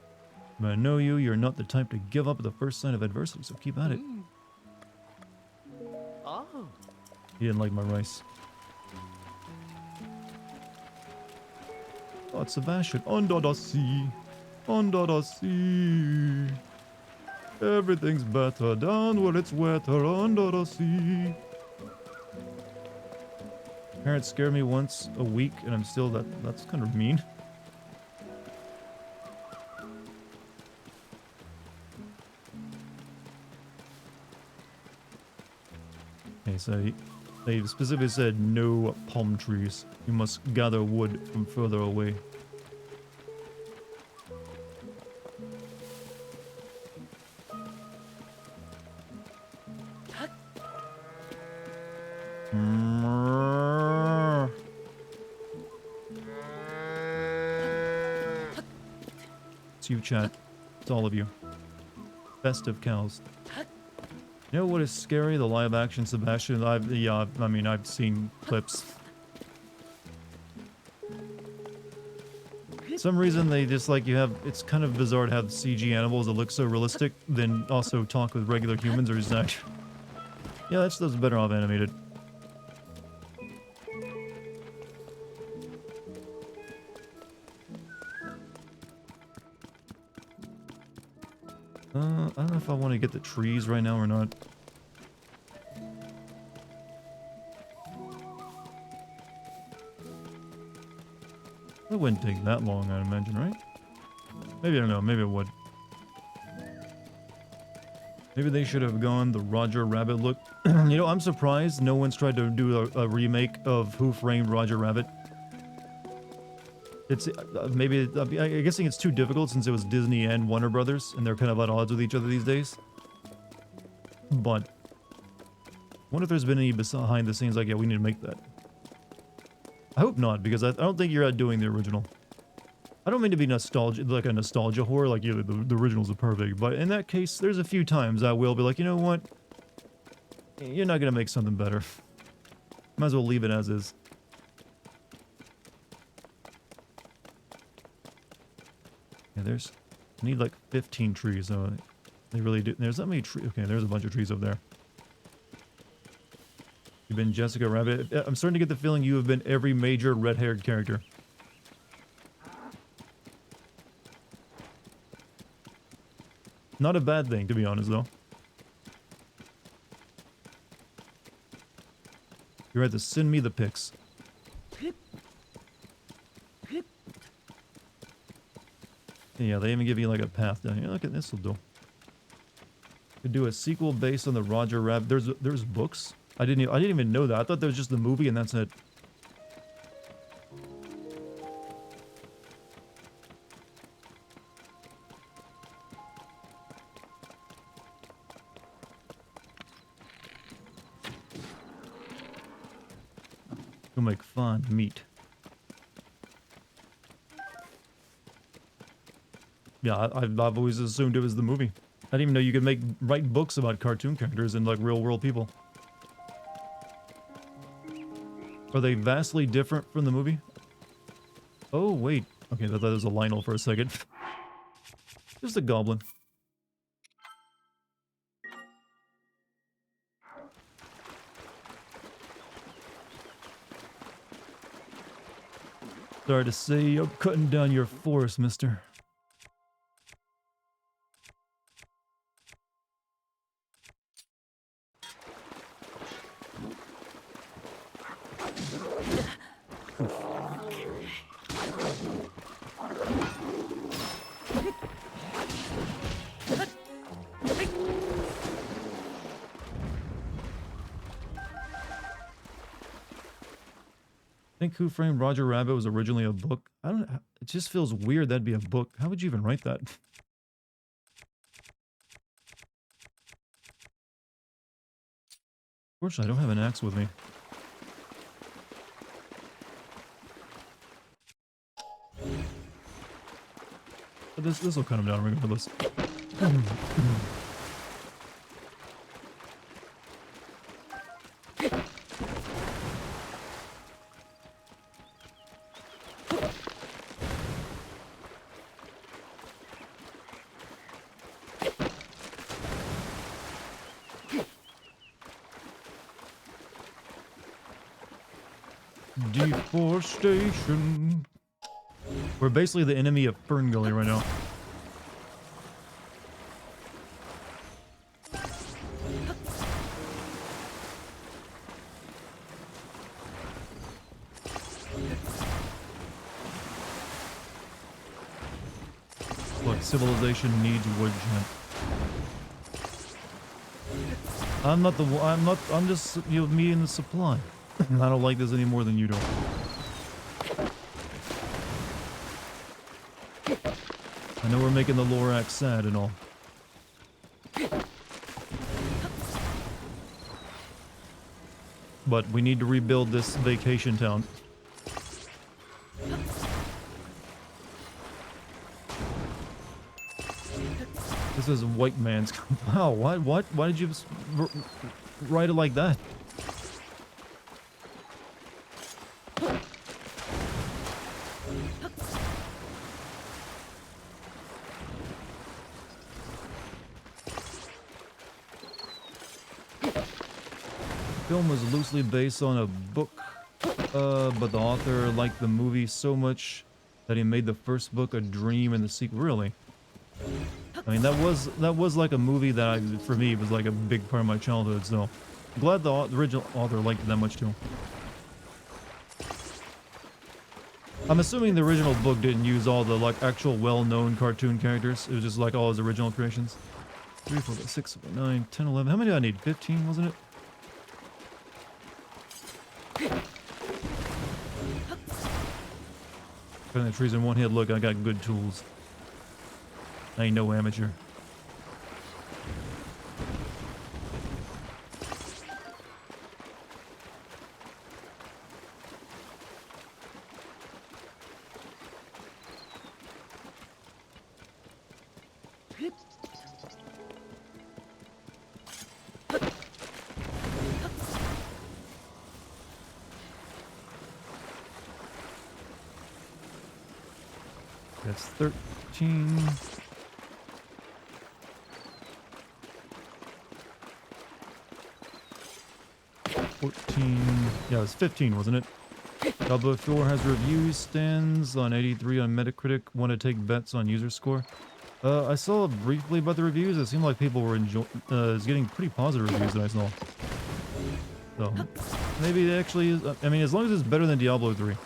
But I know you, you're not the type to give up at the first sign of adversity, so keep at it. Oh. He didn't like my rice. Oh, it's Sebastian. Under the sea. Under the sea. Everything's better down where it's wetter under the sea. Parents scare me once a week and I'm still that's kind of mean. Okay, so they specifically said no palm trees. You must gather wood from further away. It's you, chat. It's all of you. Best of cows. You know what is scary? The live action Sebastian. I mean, I've seen clips. For some reason they just like you have. It's kind of bizarre to have CG animals that look so realistic, then also talk with regular humans, or just like, yeah, that's better off animated. I don't know if I want to get the trees right now or not. It wouldn't take that long, I'd imagine, right? Maybe, I don't know, maybe it would. Maybe they should have gone the Roger Rabbit look. You know, I'm surprised no one's tried to do a remake of Who Framed Roger Rabbit. It's maybe I'm guessing it's too difficult since it was Disney and Warner Brothers, and they're kind of at odds with each other these days. But I wonder if there's been any behind the scenes like, yeah, we need to make that. I hope not, because I don't think you're out doing the original. I don't mean to be nostalgia, like a nostalgia whore, like, yeah, the originals are perfect, but in that case, there's a few times I will be like, you know what? You're not gonna make something better. Might as well leave it as is. Yeah, there's... I need like 15 trees, so they really do... There's that many trees... Okay, there's a bunch of trees over there. You've been Jessica Rabbit. I'm starting to get the feeling you have been every major red-haired character. Not a bad thing, to be honest, though. You're right to send me the pics. Yeah, they even give you like a path down here. Look at this will do. Could do a sequel based on the Roger Rabbit. There's books. I didn't even know that. I thought that was just the movie and that's it. You'll make fun meat. Yeah, I've always assumed it was the movie. I didn't even know you could write books about cartoon characters and like real world people. Are they vastly different from the movie? Oh, wait. Okay, I thought that was a Lionel for a second. Just a goblin. Sorry to say, I'm cutting down your forest, mister. I think Who Framed Roger Rabbit was originally a book. I don't know. It just feels weird that'd be a book. How would you even write that? Fortunately, I don't have an axe with me. But this will cut him down regardless. Deforestation. We're basically the enemy of Fern Gully right now. Look, civilization needs wood, chat. I'm just, you know, me and the supply. I don't like this any more than you do. I know we're making the Lorax sad and all. But we need to rebuild this vacation town. This is white man's... Wow, what? Why did you write it like that? The film was loosely based on a book, but the author liked the movie so much that he made the first book a dream and the sequel. Really? I mean, that was like a movie that for me, was like a big part of my childhood, so I'm glad the original author liked it that much too. I'm assuming the original book didn't use all the like actual well-known cartoon characters. It was just like all his original creations. 3, 4, 5, 6, 7, 9, 10, 11. How many do I need? 15, wasn't it? Cutting the trees in one hit. Look, I got good tools. I ain't no amateur. That's 13. 14. Yeah, it was 15, wasn't it? Diablo 4 has reviews, stands on 83 on Metacritic. Want to take bets on user score? I saw briefly about the reviews. It seemed like people were getting pretty positive reviews that I saw. So, maybe it actually is. I mean, as long as it's better than Diablo 3.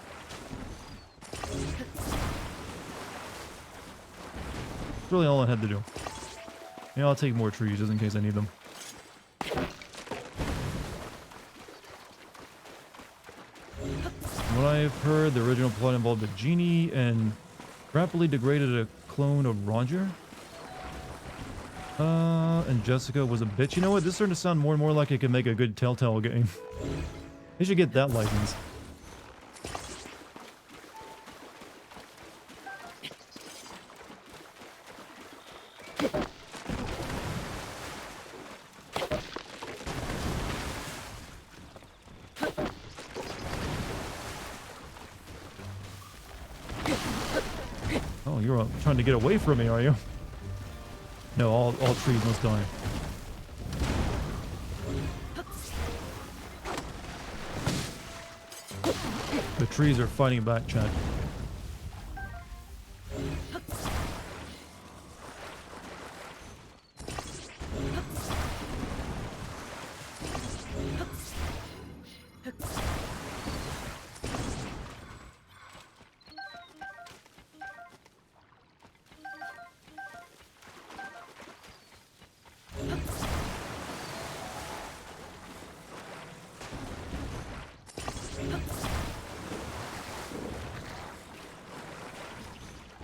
That's really all I had to do. Yeah, I'll take more trees just in case I need them. What I've heard, the original plot involved a genie and rapidly degraded a clone of Roger. And Jessica was a bitch. You know what? This is starting to sound more and more like it could make a good Telltale game. They should get that license. Oh, you're trying to get away from me, are you? No, all trees must die. The trees are fighting back, chat.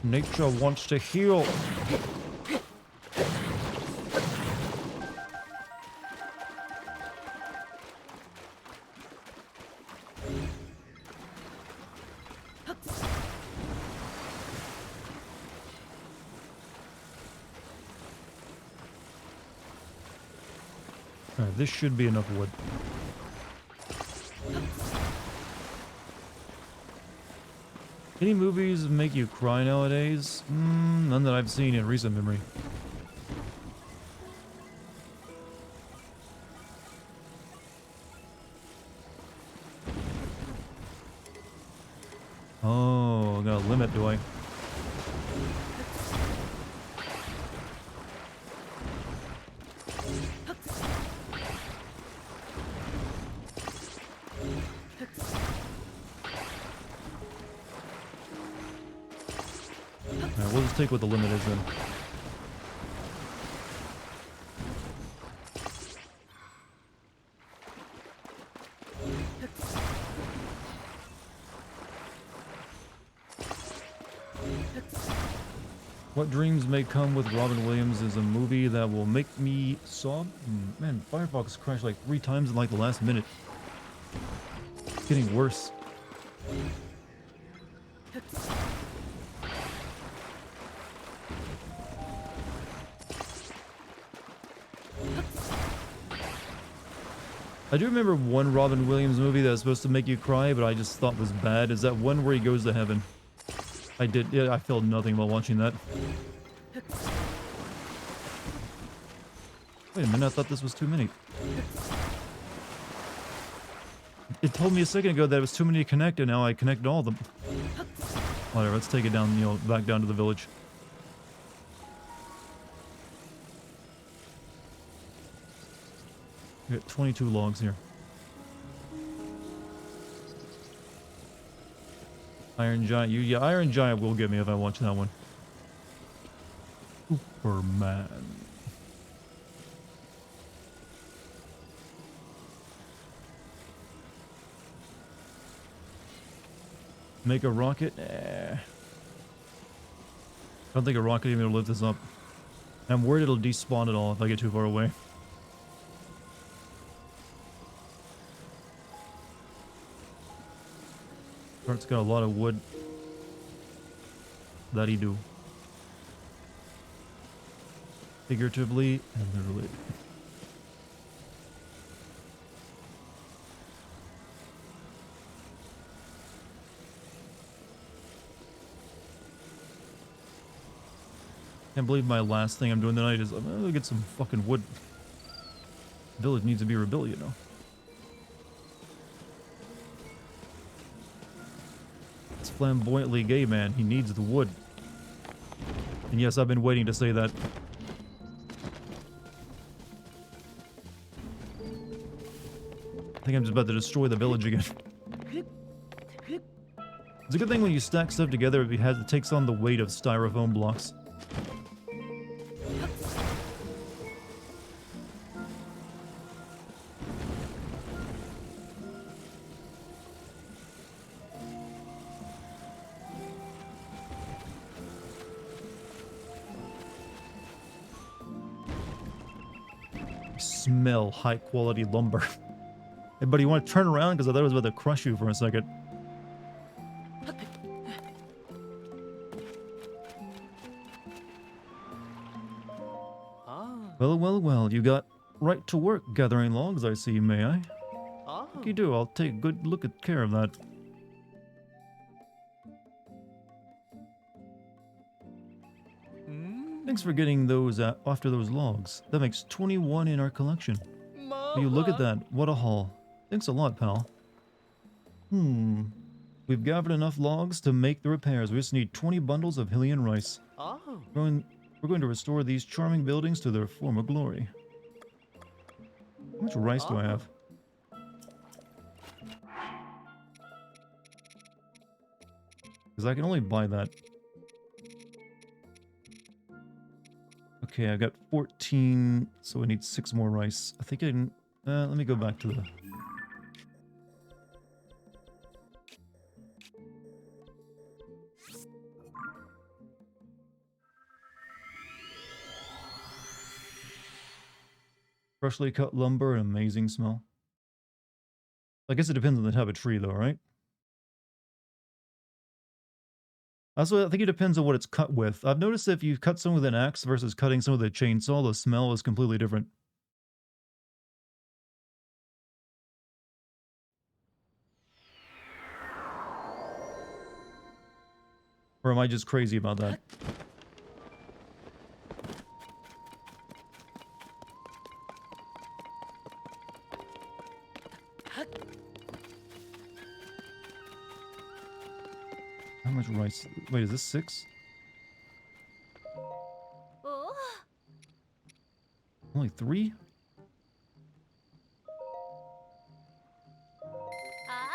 Nature wants to heal. Alright, this should be enough wood. Any movies make you cry nowadays? None that I've seen in recent memory. do I? Alright, we'll just take what the limit is then. What Dreams May Come with Robin Williams is a movie that will make me sob. Man, Firefox crashed like 3 times in like the last minute. It's getting worse. I do remember one Robin Williams movie that was supposed to make you cry, but I just thought was bad. Is that one where he goes to heaven? Yeah, I felt nothing while watching that. Wait a minute, I thought this was too many. It told me a second ago that it was too many to connect, and now I connected all of them. Whatever, let's take it down, you know, back down to the village. We got 22 logs here. Iron Giant, yeah, Iron Giant will get me if I watch that one. Superman. Make a rocket? I don't think a rocket even will lift this up. I'm worried it'll despawn it all if I get too far away. It's got a lot of wood. That he do. Figuratively and literally. Can't believe my last thing I'm doing tonight is I'm gonna get some fucking wood. Village needs to be rebuilt, you know. It's flamboyantly gay, man. He needs the wood. And yes, I've been waiting to say that. I think I'm just about to destroy the village again. It's a good thing when you stack stuff together, it takes on the weight of styrofoam blocks. Smell high quality lumber. Hey buddy, you want to turn around? Because I thought I was about to crush you for a second. Well, you got right to work gathering logs, I see, may I? If you do, I'll take a good look at care of that. Thanks for getting those after those logs. That makes 21 in our collection. Will you look at that? What a haul. Thanks a lot, pal. We've gathered enough logs to make the repairs. We just need 20 bundles of Hylian rice. We're going to restore these charming buildings to their former glory. How much rice do I have? Because I can only buy that. Okay, I got 14, so I need 6 more rice. I think I can... let me go back to the... Freshly cut lumber, an amazing smell. I guess it depends on the type of tree though, right? Also, I think it depends on what it's cut with. I've noticed if you cut some with an axe versus cutting some with a chainsaw, the smell is completely different. Or am I just crazy about that? much rice? Wait, is this 6? Oh. Only 3? Ah.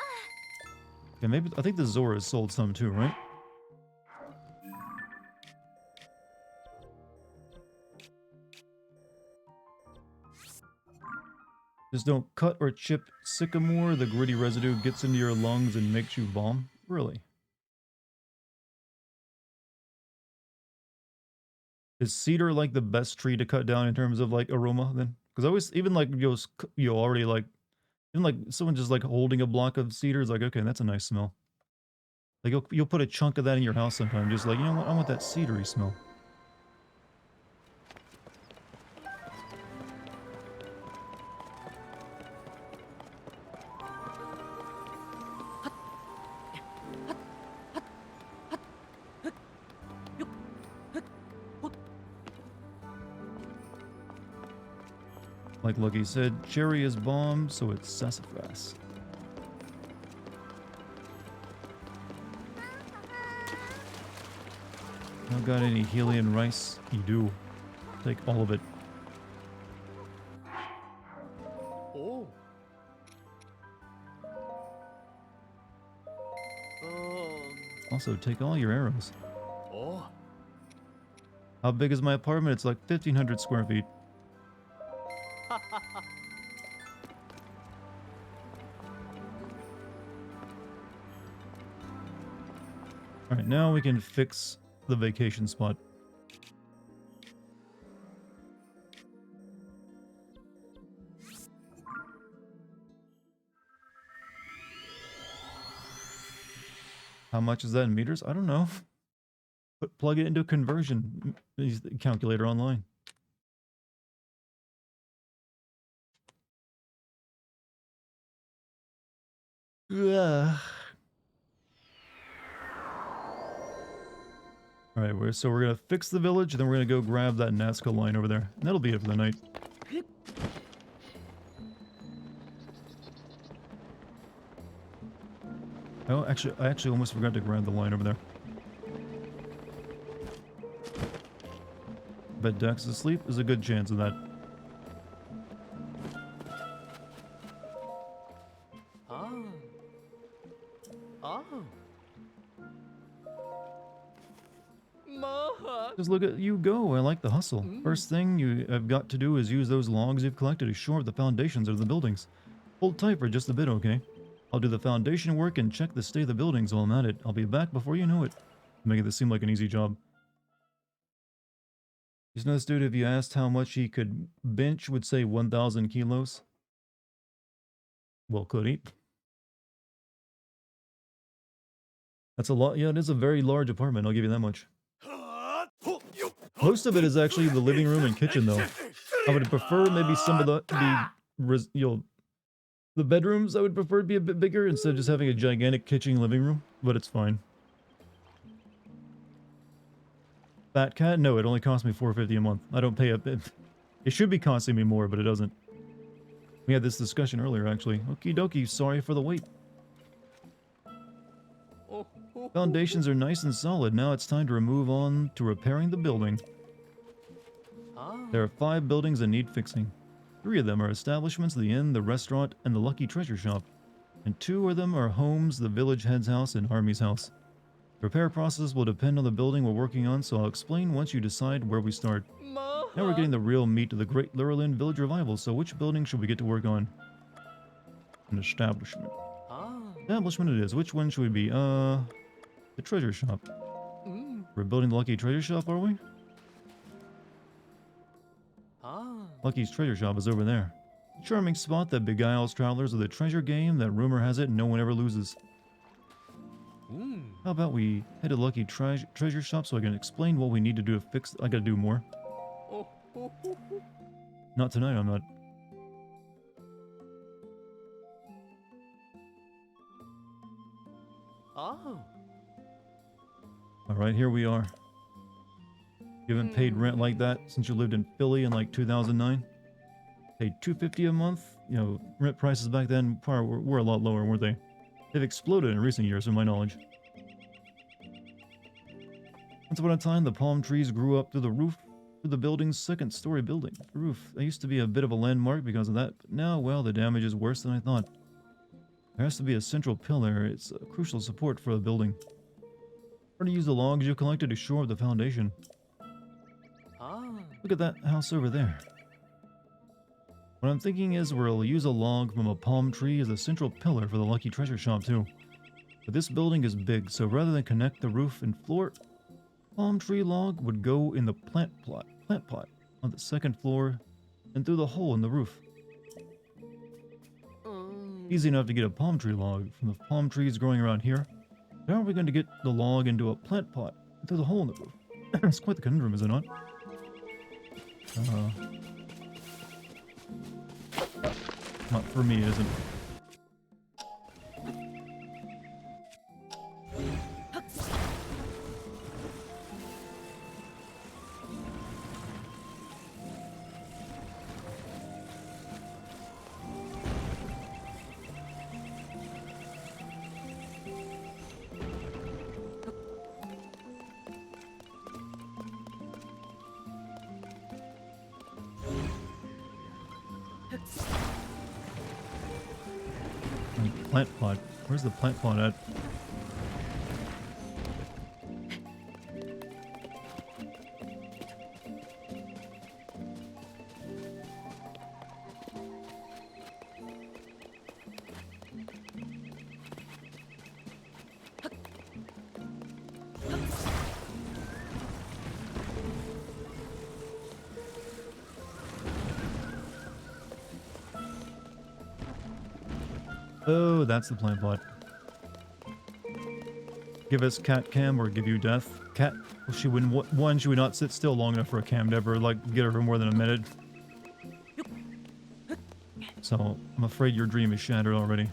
Yeah, maybe. I think the Zoras sold some too, right? Just don't cut or chip sycamore. The gritty residue gets into your lungs and makes you vom. Really? Is cedar like the best tree to cut down in terms of like aroma then? Because I always, even like you already like, even like someone just like holding a block of cedar is like, okay, that's a nice smell. Like you'll put a chunk of that in your house sometime, just like, you know what, I want that cedary smell. Like Lucky said, cherry is bomb, so it's sassafras. Not got any Helian rice? You do. Take all of it. Oh. Also, take all your arrows. Oh. How big is my apartment? It's like 1,500 square feet. Alright, now we can fix the vacation spot. How much is that in meters? I don't know. But plug it into a conversion calculator online. Ugh. Alright, so we're gonna fix the village, and then we're gonna go grab that Nazca line over there. And that'll be it for the night. Oh, I actually almost forgot to grab the line over there. Bet Dex is asleep. There's a good chance of that. Ah. Oh. Mahak. Just look at you go. I like the hustle. First thing you have got to do is use those logs you've collected to shore up the foundations of the buildings. Hold tight for just a bit, okay? I'll do the foundation work and check the state of the buildings while I'm at it. I'll be back before you know it. Making this seem like an easy job. Just notice, dude, if you asked how much he could bench, would say 1,000 kilos. Well, could he? That's a lot. Yeah, it is a very large apartment. I'll give you that much. Most of it is actually the living room and kitchen, though. I would prefer maybe some of the the bedrooms. I would prefer to be a bit bigger instead of just having a gigantic kitchen living room. But it's fine. Fat cat? No, it only costs me $4.50 a month. I don't pay a bit. It should be costing me more, but it doesn't. We had this discussion earlier, actually. Okie dokie. Sorry for the wait. Foundations are nice and solid. Now it's time to move on to repairing the building. There are 5 buildings that need fixing. 3 of them are establishments, the inn, the restaurant, and the Lucky Treasure Shop. And 2 of them are homes, the village head's house and Army's house. The repair process will depend on the building we're working on, so I'll explain once you decide where we start. Now we're getting the real meat of the Great Lurelin Village Revival, so which building should we get to work on? An establishment. Establishment it is. Which one should we be? The treasure shop. We're building the Lucky Treasure Shop, are we? Lucky's Treasure Shop is over there. A charming spot that beguiles travelers with a treasure game that rumor has it no one ever loses. How about we head to Lucky Treasure Shop so I can explain what we need to do to fix... I gotta do more. Not tonight, I'm not. Oh. Alright, here we are. You haven't paid rent like that since you lived in Philly in like 2009? Paid $250 a month? You know, rent prices back then were a lot lower, weren't they? They've exploded in recent years, from my knowledge. Once upon a time, the palm trees grew up through the roof to the building's second-story building. The roof. That used to be a bit of a landmark because of that, but now, well, the damage is worse than I thought. There has to be a central pillar. It's a crucial support for the building. Try to use the logs you collected to shore up the foundation. Ah. Look at that house over there. What I'm thinking is we'll use a log from a palm tree as a central pillar for the Lucky Treasure Shop too. But this building is big, so rather than connect the roof and floor, palm tree log would go in the plant pot on the second floor and through the hole in the roof. Easy enough to get a palm tree log from the palm trees growing around here. How are we going to get the log into a plant pot through the hole in the roof? It's quite the conundrum, is it not? Not for me, it isn't. Plant pot. Where's the plant pot at? Oh, that's the plant pot. Give us cat cam or give you death. Cat, well, she wouldn't. One, she would not sit still long enough for a cam to ever like get her for more than a minute. So I'm afraid your dream is shattered already.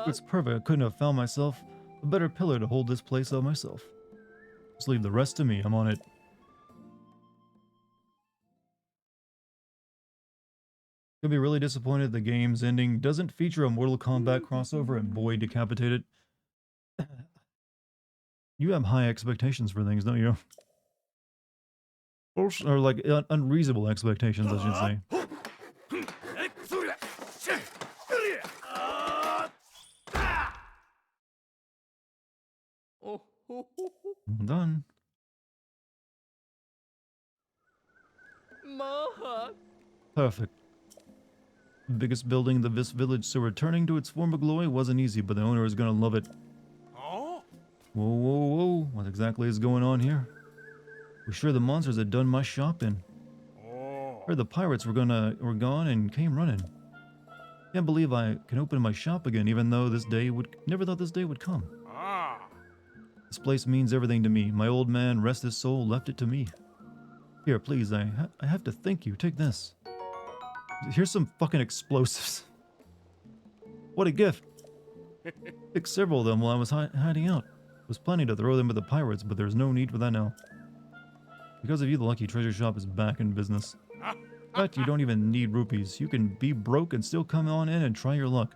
It's perfect. I couldn't have found myself a better pillar to hold this place up myself. Just leave the rest to me. I'm on it. Gonna be really disappointed the game's ending doesn't feature a Mortal Kombat crossover and boy decapitated. You have high expectations for things, don't you? Or like unreasonable expectations, I should say. I'm done. Perfect. Biggest building in the Vis village, so returning to its former glory wasn't easy, but the owner is gonna love it. Whoa, whoa, whoa. What exactly is going on here? We're sure the monsters had done my shopping. Heard the pirates were gone and came running. Can't believe I can open my shop again, even though never thought this day would come. This place means everything to me. My old man, rest his soul, left it to me. Here, please, I have to thank you. Take this. Here's some fucking explosives. What a gift. Picked several of them while I was hiding out. Was planning to throw them at the pirates, but there's no need for that now. Because of you, the Lucky Treasure Shop is back in business. In fact, you don't even need rupees. You can be broke and still come on in and try your luck.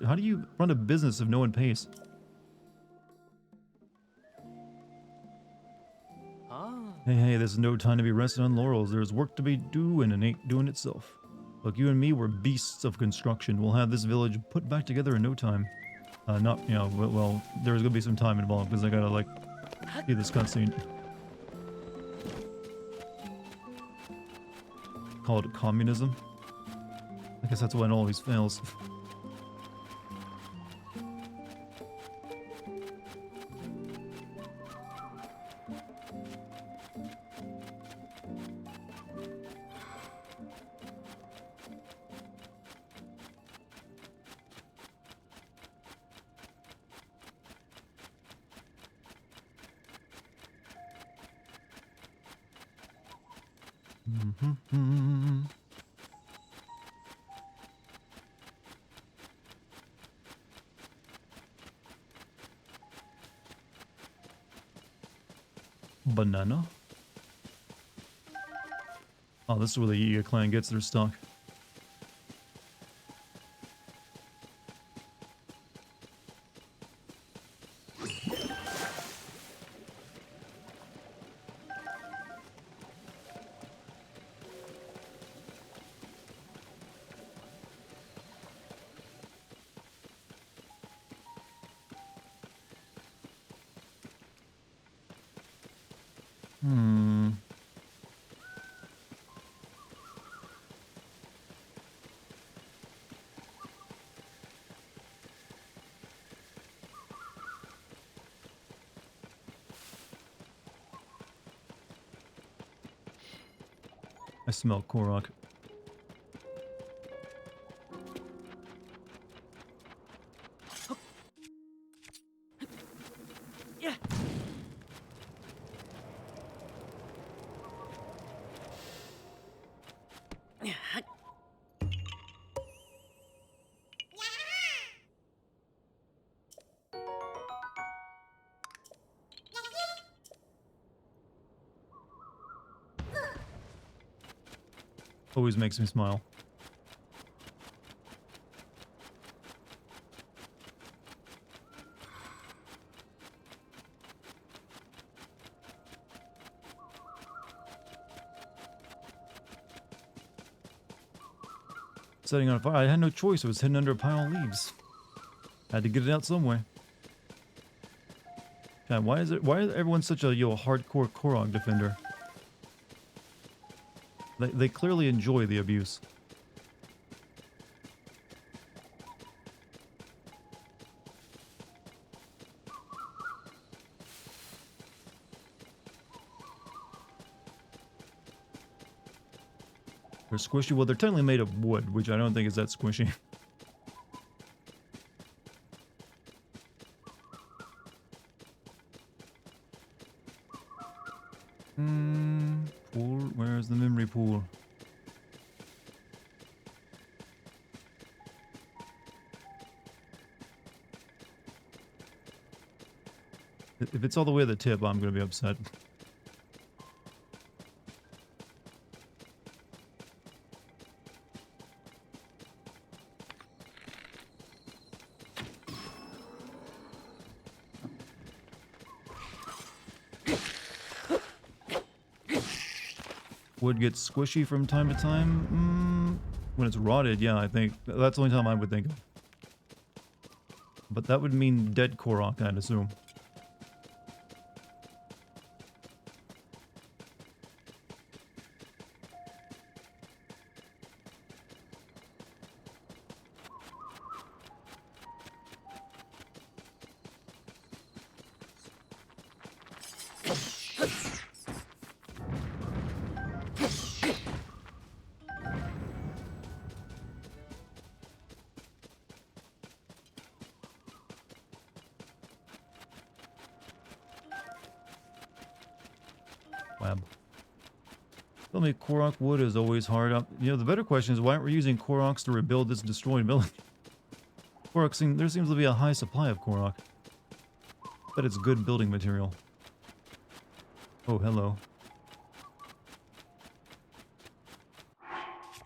How do you run a business if no one pays? Hey, this is no time to be resting on laurels. There's work to be doing and it ain't doing itself. Look, you and me were beasts of construction. We'll have this village put back together in no time. Well, there's gonna be some time involved because I gotta, like, see this cutscene. Call it communism. I guess that's when it always fails. Banana? Oh, this is where the Yiga clan gets their stock. Hmm. I smell Korok. Yeah. Always makes me smile. Setting on fire. I had no choice. It was hidden under a pile of leaves. Had to get it out some way. God, why is everyone such a hardcore Korok defender? They clearly enjoy the abuse. They're squishy. Well, they're technically made of wood, which I don't think is that squishy. Pool. Where's the memory pool? If it's all the way to the tip, I'm gonna be upset. Wood gets squishy from time to time. When it's rotted, yeah, I think that's the only time I would think of. But that would mean dead Korok, I'd assume. Wab. Tell me, Korok wood is always hard up. You know, the better question is why aren't we using Koroks to rebuild this destroyed village? There seems to be a high supply of Korok. But it's good building material. Oh, hello.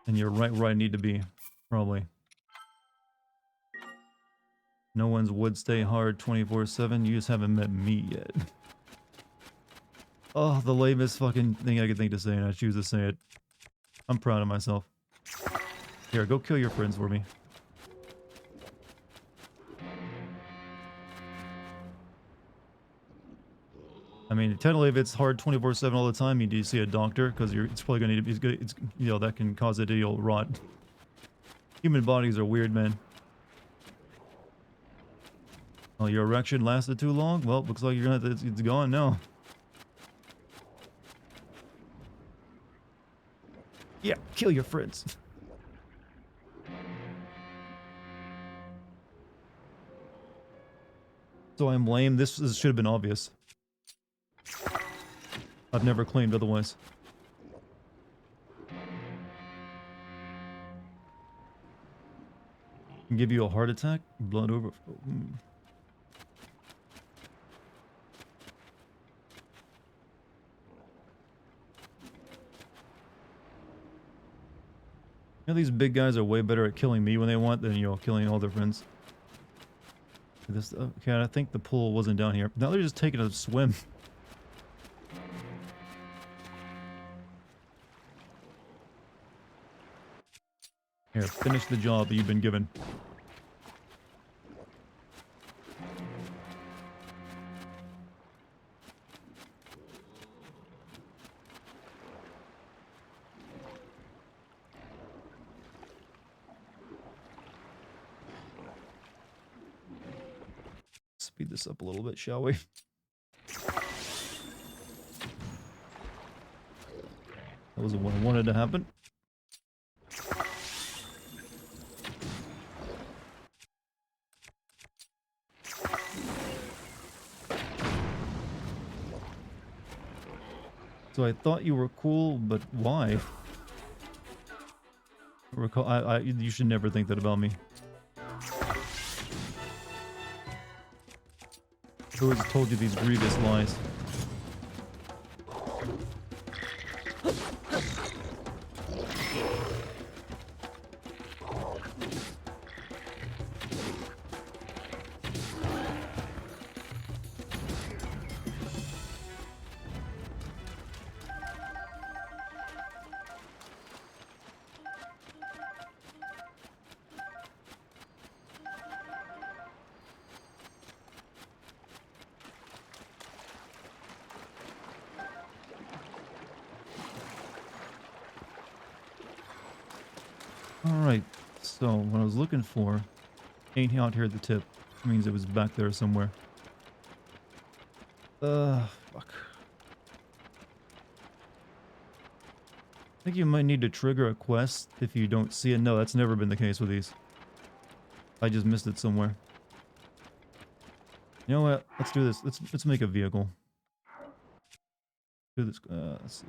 And you're right where I need to be, probably. No one's would stay hard 24/7. You just haven't met me yet. Oh, the lamest fucking thing I could think to say, and I choose to say it. I'm proud of myself. Here, go kill your friends for me. I mean, technically, if it's hard 24/7 all the time, you need to see a doctor because it's probably gonna need to be. It's that can cause it to rot. Human bodies are weird, man. Oh, your erection lasted too long? Well, looks like you're gonna have to, it's gone now. Yeah, kill your friends. So I'm lame. This should have been obvious. I've never claimed otherwise. Can give you a heart attack? Blood overflow. You know, these big guys are way better at killing me when they want than, you know, killing all their friends. This, okay, I think the pool wasn't down here. Now they're just taking a swim. Here, finish the job that you've been given. Speed this up a little bit, shall we? That wasn't what I wanted to happen. So I thought you were cool, but why? You should never think that about me. Who has told you these grievous lies? Alright, so what I was looking for ain't out here at the tip. Means it was back there somewhere. Fuck. I think you might need to trigger a quest if you don't see it. No, that's never been the case with these. I just missed it somewhere. You know what? Let's do this. Let's make a vehicle. Do this. Let's see.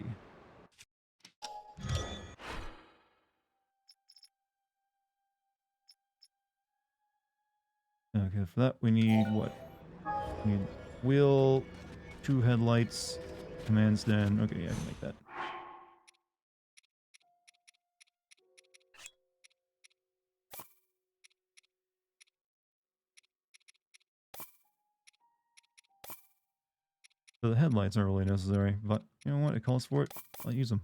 Okay, for that we need what? We need wheel, 2 headlights, command stand. Okay, yeah, I can make that. So the headlights aren't really necessary, but you know what? It calls for it. I'll use them.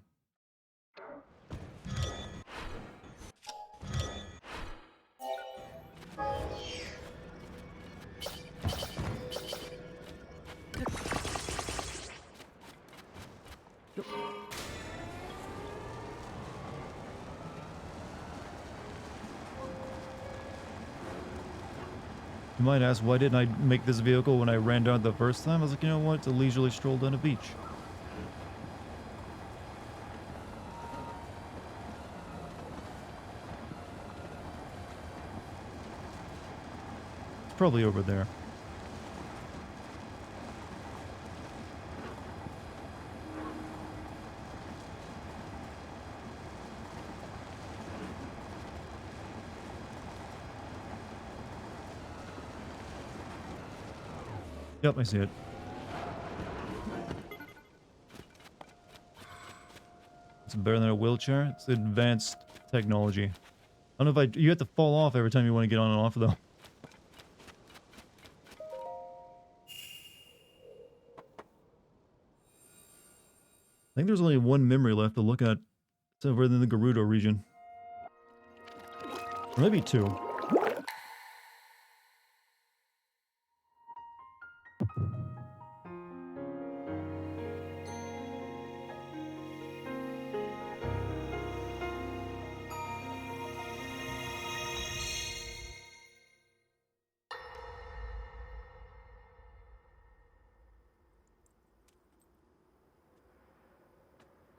You might ask, why didn't I make this vehicle when I ran down the first time? I was like, you know what? It's a leisurely stroll down a beach. It's probably over there. Yep, I see it. It's better than a wheelchair. It's advanced technology. I don't know if you have to fall off every time you want to get on and off, though. I think there's only one memory left to look at. It's over in the Gerudo region. Or maybe 2.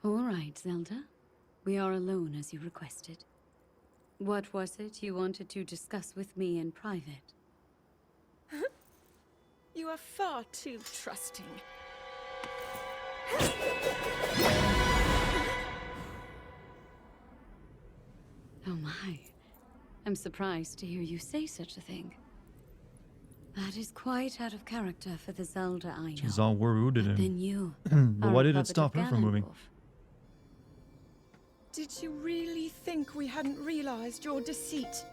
All right, Zelda. We are alone as you requested. What was it you wanted to discuss with me in private? You are far too trusting. Oh my. I'm surprised to hear you say such a thing. That is quite out of character for the Zelda I know. She's all worried But and then you but are why a did it puppet stop of her from moving? Ganondorf. Did you really think we hadn't realized your deceit?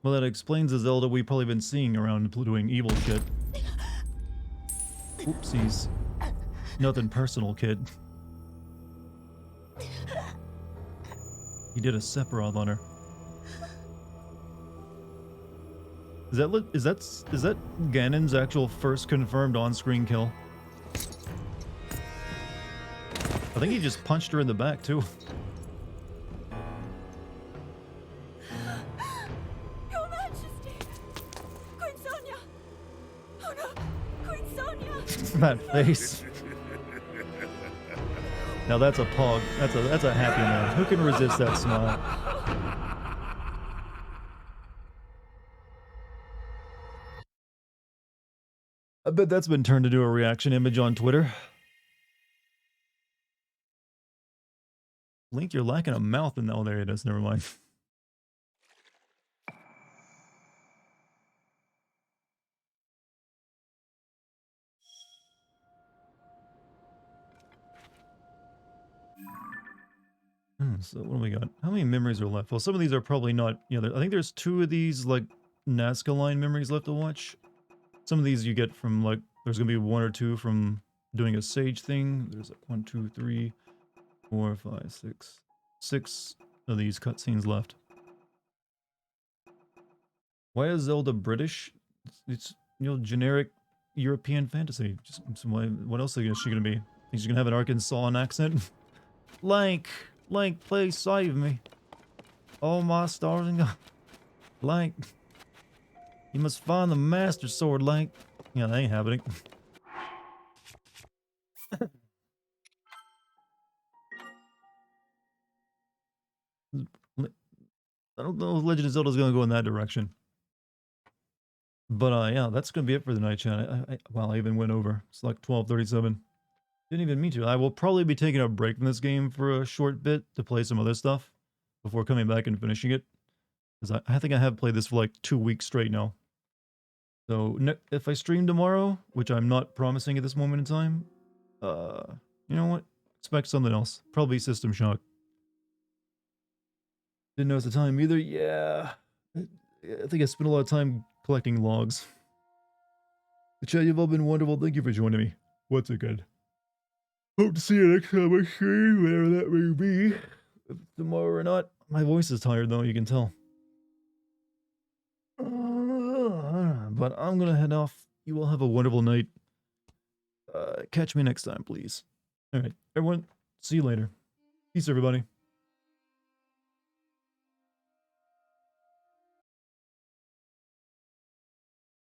Well, that explains the Zelda we've probably been seeing around doing evil shit. Oopsies. Nothing personal, kid. He did a Sephiroth on her. Is that Ganon's actual first confirmed on-screen kill? I think he just punched her in the back too. Your Majesty! Queen Sonia! Oh no! Queen Sonia! That face. Now that's a pog. That's a happy man. Who can resist that smile? I bet that's been turned into a reaction image on Twitter. Link, you're lacking a mouth in oh, there it is. Never mind. So what do we got? How many memories are left? Well, some of these are probably not, you know, I think there's 2 of these, like, Nazca line memories left to watch. Some of these you get from, like, there's gonna be 1 or 2 from doing a sage thing. There's like 1, 2, 3, 4, 5, 6. 6 of these cutscenes left. Why is Zelda British? It's you know, generic European fantasy. Just what else is she gonna be? Think she's gonna have an Arkansan accent? Link, please save me. Oh my stars and God. Link, you must find the Master Sword, Link. Yeah, that ain't happening. I don't know if Legend of Zelda's gonna go in that direction. But yeah, that's gonna be it for the night chat. Wow, I even went over. It's like 12:37. Didn't even mean to. I will probably be taking a break from this game for a short bit to play some other stuff before coming back and finishing it. Because I think I have played this for like 2 weeks straight now. So if I stream tomorrow, which I'm not promising at this moment in time, you know what? Expect something else. Probably System Shock. Didn't notice the time either. Yeah. I think I spent a lot of time collecting logs. The chat, you've all been wonderful. Thank you for joining me. Once again. Hope to see you next time I stream, whatever that may be. If it's tomorrow or not. My voice is tired though, you can tell. But I'm gonna head off. You all have a wonderful night. Catch me next time, please. Alright, everyone, see you later. Peace, everybody.